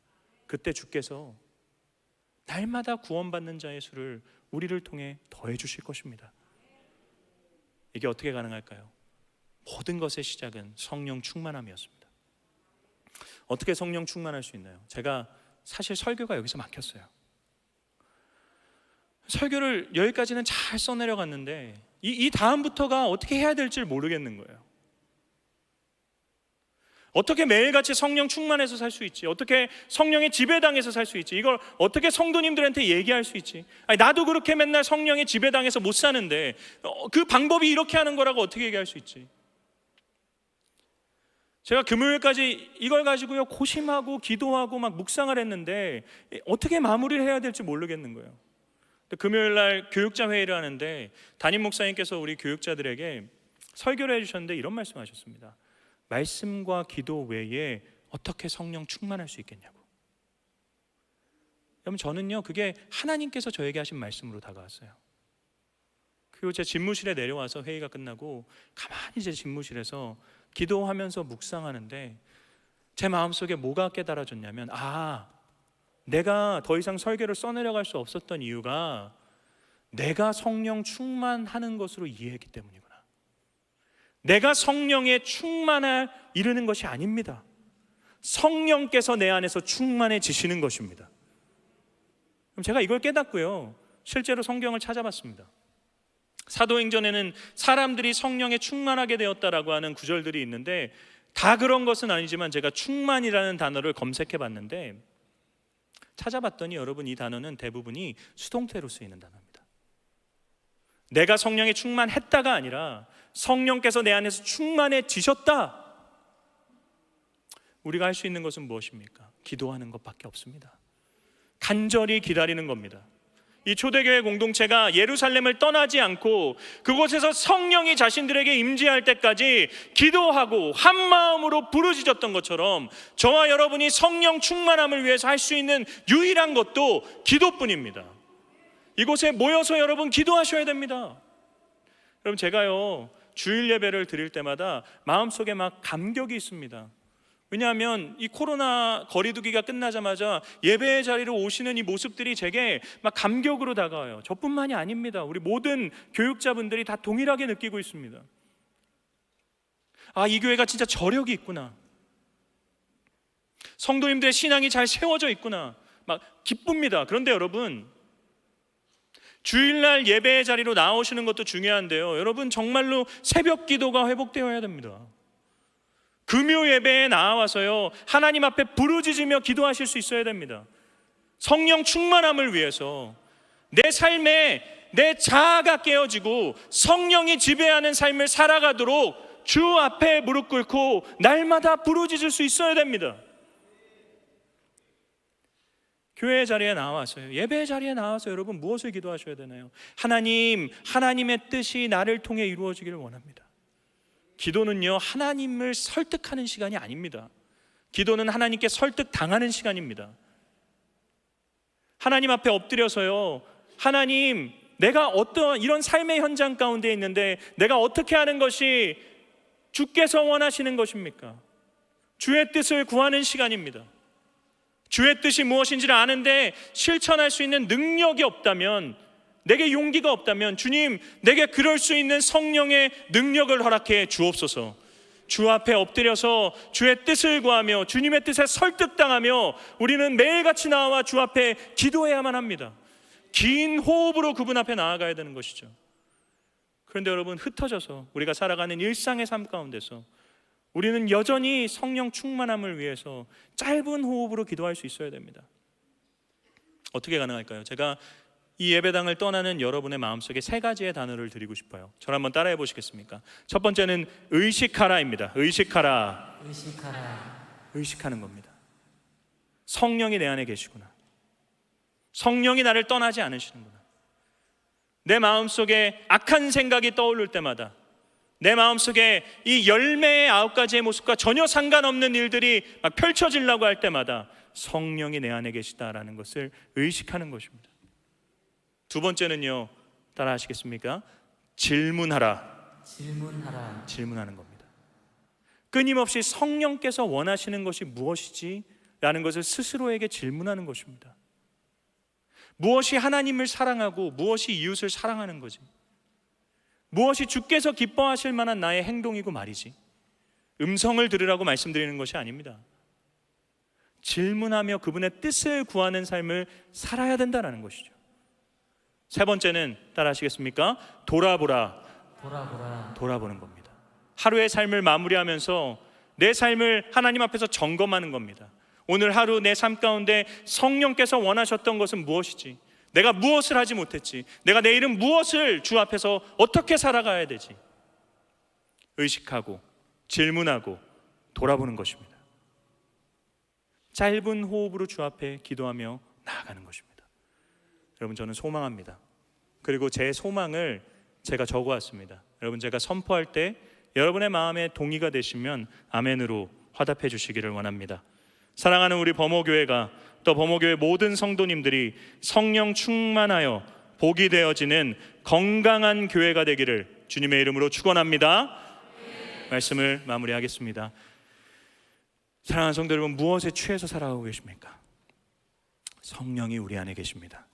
그때 주께서 날마다 구원받는 자의 수를 우리를 통해 더해 주실 것입니다. 이게 어떻게 가능할까요? 모든 것의 시작은 성령 충만함이었습니다. 어떻게 성령 충만할 수 있나요? 제가 사실 설교가 여기서 막혔어요. 설교를 여기까지는 잘 써내려갔는데 이 다음부터가 어떻게 해야 될지 모르겠는 거예요. 어떻게 매일같이 성령 충만해서 살 수 있지? 어떻게 성령의 지배당해서 살 수 있지? 이걸 어떻게 성도님들한테 얘기할 수 있지? 나도 그렇게 맨날 성령의 지배당해서 못 사는데 그 방법이 이렇게 하는 거라고 어떻게 얘기할 수 있지? 제가 금요일까지 이걸 가지고요 고심하고 기도하고 막 묵상을 했는데 어떻게 마무리를 해야 될지 모르겠는 거예요. 금요일 날 교육자 회의를 하는데 담임 목사님께서 우리 교육자들에게 설교를 해주셨는데 이런 말씀하셨습니다. 말씀과 기도 외에 어떻게 성령 충만할 수 있겠냐고. 여러분, 저는요, 그게 하나님께서 저에게 하신 말씀으로 다가왔어요. 그리고 제 집무실에 내려와서 회의가 끝나고 가만히 제 집무실에서 기도하면서 묵상하는데 제 마음속에 뭐가 깨달아졌냐면, 내가 더 이상 설교를 써내려갈 수 없었던 이유가 내가 성령 충만하는 것으로 이해했기 때문이구나. 내가 성령에 이르는 것이 아닙니다. 성령께서 내 안에서 충만해지시는 것입니다. 그럼 제가 이걸 깨닫고요, 실제로 성경을 찾아봤습니다. 사도행전에는 사람들이 성령에 충만하게 되었다라고 하는 구절들이 있는데, 다 그런 것은 아니지만 제가 충만이라는 단어를 검색해 봤는데 찾아봤더니 여러분, 이 단어는 대부분이 수동태로 쓰이는 단어입니다. 내가 성령에 충만했다가 아니라 성령께서 내 안에서 충만해지셨다. 우리가 할 수 있는 것은 무엇입니까? 기도하는 것밖에 없습니다. 간절히 기다리는 겁니다. 이 초대교회 공동체가 예루살렘을 떠나지 않고 그곳에서 성령이 자신들에게 임재할 때까지 기도하고 한 마음으로 부르짖었던 것처럼 저와 여러분이 성령 충만함을 위해서 할 수 있는 유일한 것도 기도뿐입니다. 이곳에 모여서 여러분 기도하셔야 됩니다. 여러분, 제가요, 주일 예배를 드릴 때마다 마음속에 막 감격이 있습니다. 왜냐하면 이 코로나 거리두기가 끝나자마자 예배의 자리로 오시는 이 모습들이 제게 막 감격으로 다가와요. 저뿐만이 아닙니다. 우리 모든 교육자분들이 다 동일하게 느끼고 있습니다. 이 교회가 진짜 저력이 있구나. 성도님들의 신앙이 잘 세워져 있구나. 막 기쁩니다. 그런데 여러분, 주일날 예배의 자리로 나오시는 것도 중요한데요, 여러분, 정말로 새벽 기도가 회복되어야 됩니다. 금요 예배에 나와서요, 하나님 앞에 부르짖으며 기도하실 수 있어야 됩니다. 성령 충만함을 위해서 내 삶에 내 자아가 깨어지고 성령이 지배하는 삶을 살아가도록 주 앞에 무릎 꿇고 날마다 부르짖을 수 있어야 됩니다. 교회 자리에 나와서요, 예배 자리에 나와서 여러분 무엇을 기도하셔야 되나요? 하나님의 뜻이 나를 통해 이루어지기를 원합니다. 기도는요, 하나님을 설득하는 시간이 아닙니다. 기도는 하나님께 설득당하는 시간입니다. 하나님 앞에 엎드려서요, 하나님, 내가 어떤 이런 삶의 현장 가운데 있는데 내가 어떻게 하는 것이 주께서 원하시는 것입니까? 주의 뜻을 구하는 시간입니다. 주의 뜻이 무엇인지를 아는데 실천할 수 있는 능력이 없다면, 내게 용기가 없다면, 주님, 내게 그럴 수 있는 성령의 능력을 허락해 주옵소서. 주 앞에 엎드려서 주의 뜻을 구하며 주님의 뜻에 설득당하며 우리는 매일같이 나와 주 앞에 기도해야만 합니다. 긴 호흡으로 그분 앞에 나아가야 되는 것이죠. 그런데 여러분, 흩어져서 우리가 살아가는 일상의 삶 가운데서 우리는 여전히 성령 충만함을 위해서 짧은 호흡으로 기도할 수 있어야 됩니다. 어떻게 가능할까요? 제가 이 예배당을 떠나는 여러분의 마음속에 세 가지의 단어를 드리고 싶어요. 저를 한번 따라해 보시겠습니까? 첫 번째는 의식하라입니다. 의식하라. 의식하는 겁니다. 성령이 내 안에 계시구나. 성령이 나를 떠나지 않으시는구나. 내 마음속에 악한 생각이 떠오를 때마다, 내 마음속에 이 열매의 9가지의 모습과 전혀 상관없는 일들이 막 펼쳐지려고 할 때마다 성령이 내 안에 계시다라는 것을 의식하는 것입니다. 두 번째는요, 따라 하시겠습니까? 질문하라. 질문하는 겁니다. 끊임없이 성령께서 원하시는 것이 무엇이지? 라는 것을 스스로에게 질문하는 것입니다. 무엇이 하나님을 사랑하고 무엇이 이웃을 사랑하는 거지? 무엇이 주께서 기뻐하실 만한 나의 행동이고 말이지? 음성을 들으라고 말씀드리는 것이 아닙니다. 질문하며 그분의 뜻을 구하는 삶을 살아야 된다는 것이죠. 세 번째는 따라 하시겠습니까? 돌아보는 겁니다. 하루의 삶을 마무리하면서 내 삶을 하나님 앞에서 점검하는 겁니다. 오늘 하루 내 삶 가운데 성령께서 원하셨던 것은 무엇이지? 내가 무엇을 하지 못했지? 내가 내일은 무엇을 주 앞에서 어떻게 살아가야 되지? 의식하고 질문하고 돌아보는 것입니다. 짧은 호흡으로 주 앞에 기도하며 나아가는 것입니다. 여러분, 저는 소망합니다. 그리고 제 소망을 제가 적어왔습니다. 여러분, 제가 선포할 때 여러분의 마음에 동의가 되시면 아멘으로 화답해 주시기를 원합니다. 사랑하는 우리 범호교회가, 또 범호교회 모든 성도님들이 성령 충만하여 복이 되어지는 건강한 교회가 되기를 주님의 이름으로 축원합니다. 말씀을 마무리하겠습니다. 사랑하는 성도 여러분, 무엇에 취해서 살아가고 계십니까? 성령이 우리 안에 계십니다.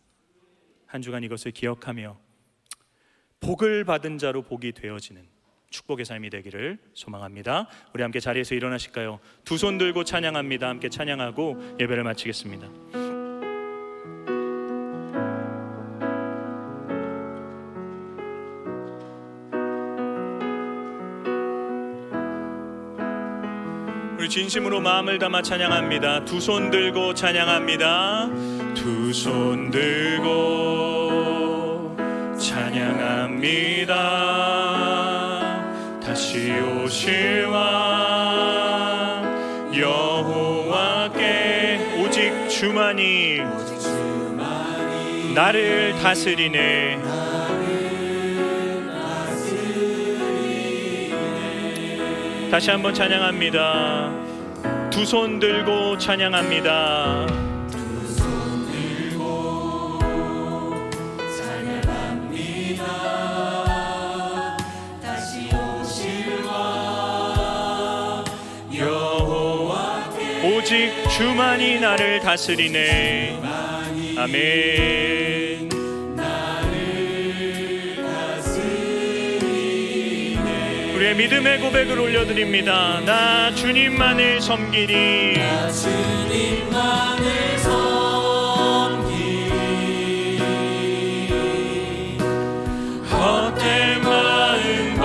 한 주간 이것을 기억하며 복을 받은 자로 복이 되어지는 축복의 삶이 되기를 소망합니다. 우리 함께 자리에서 일어나실까요? 두 손 들고 찬양합니다. 함께 찬양하고 예배를 마치겠습니다. 우리 진심으로 마음을 담아 찬양합니다. 두 손 들고 찬양합니다. 두 손 들고 찬양합니다. 다시 오실 왕 여호와께 오직 주만이 나를 다스리네. 다시 한번 찬양합니다. 두 손 들고 찬양합니다. 두 손 들고 찬양합니다. 다시 오실 왕 여호와께 오직 주만이 나를 다스리네. 아멘. 우리의 믿음의 고백을 올려드립니다. 나 주님만을 섬기리. 나 주님만을 섬기리. 헛된 마음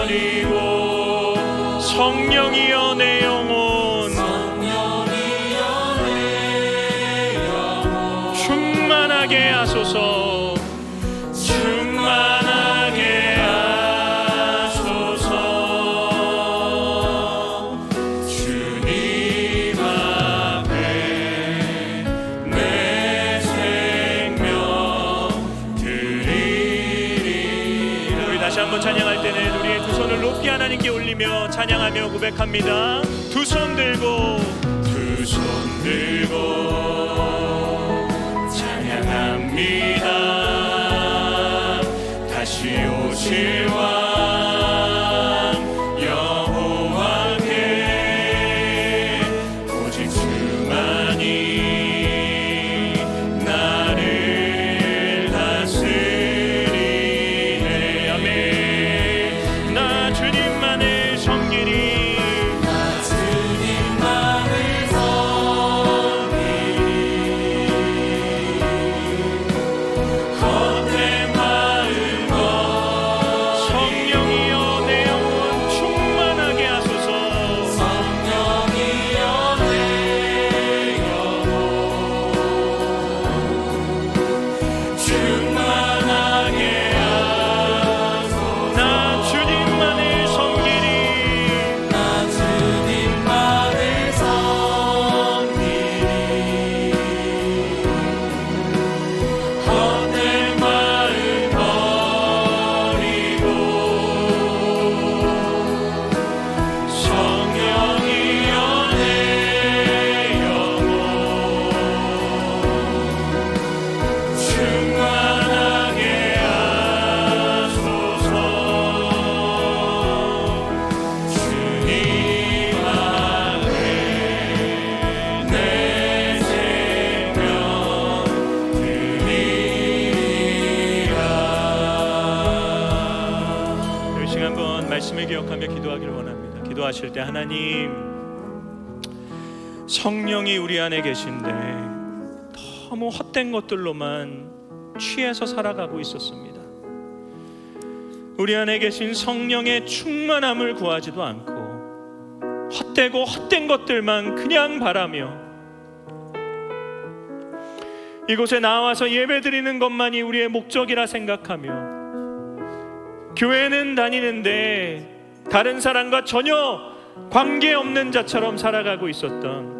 버리고 성령이여 내 영혼 성령이여 내 영혼 충만하게 하소서. 충만하게 하소서. 주님 앞에 내 생명 드리리. 우리 다시 한번 찬양할 때는 우리의 두 손을 높이 하나님께 올리며 찬양하며 고백합니다. 두 손 들고 두 손 들고 찬양합니다. 다시 오실 왕 여호와께 오직 주만이 나를 다스리네. 아멘. 나 주님만을 섬기리. 나 주님만을 섬기리. 헛된 마음 성령이여 내 영혼 충만하게 하소서. 성령이여 내 영혼 충만하게 하소서. 나 주님만을 섬기리. 나 주님만을 섬기리. 헛된 마음 버리고 성령이여 내 영혼 충만하게 하소서. 주님 앞에 내 생명 드리라. 이 시간 한번 말씀을 기억하며 기도하기를 원합니다. 기도하실 때 하나님, 성령이 우리 안에 계신데 너무 헛된 것들로만 취해서 살아가고 있었습니다. 우리 안에 계신 성령의 충만함을 구하지도 않고 헛되고 헛된 것들만 그냥 바라며 이곳에 나와서 예배드리는 것만이 우리의 목적이라 생각하며 교회는 다니는데 다른 사람과 전혀 관계없는 자처럼 살아가고 있었던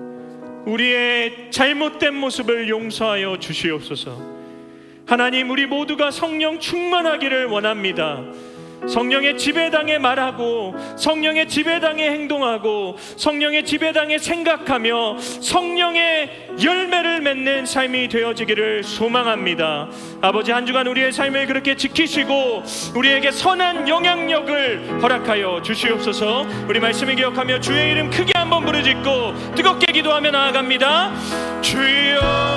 우리의 잘못된 모습을 용서하여 주시옵소서. 하나님, 우리 모두가 성령 충만하기를 원합니다. 성령의 지배당에 말하고 성령의 지배당에 행동하고 성령의 지배당에 생각하며 성령의 열매를 맺는 삶이 되어지기를 소망합니다. 아버지, 한 주간 우리의 삶을 그렇게 지키시고 우리에게 선한 영향력을 허락하여 주시옵소서. 우리 말씀을 기억하며 주의 이름 크게 한번 부르짖고 뜨겁게 기도하며 나아갑니다. 주여,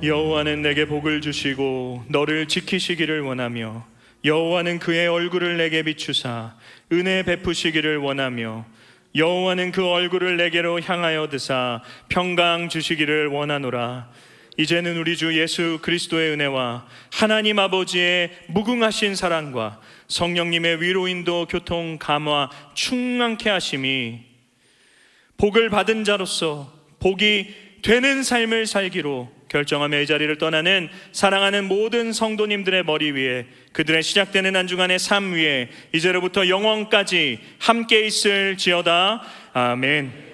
여호와는 내게 복을 주시고 너를 지키시기를 원하며 여호와는 그의 얼굴을 내게 비추사 은혜 베푸시기를 원하며 여호와는 그 얼굴을 내게로 향하여 드사 평강 주시기를 원하노라. 이제는 우리 주 예수 그리스도의 은혜와 하나님 아버지의 무궁하신 사랑과 성령님의 위로인도 교통 감화 충만케 하심이 복을 받은 자로서 복이 되는 삶을 살기로 결정하며 이 자리를 떠나는 사랑하는 모든 성도님들의 머리 위에, 그들의 시작되는 한 주간의 삶 위에 이제로부터 영원까지 함께 있을지어다. 아멘.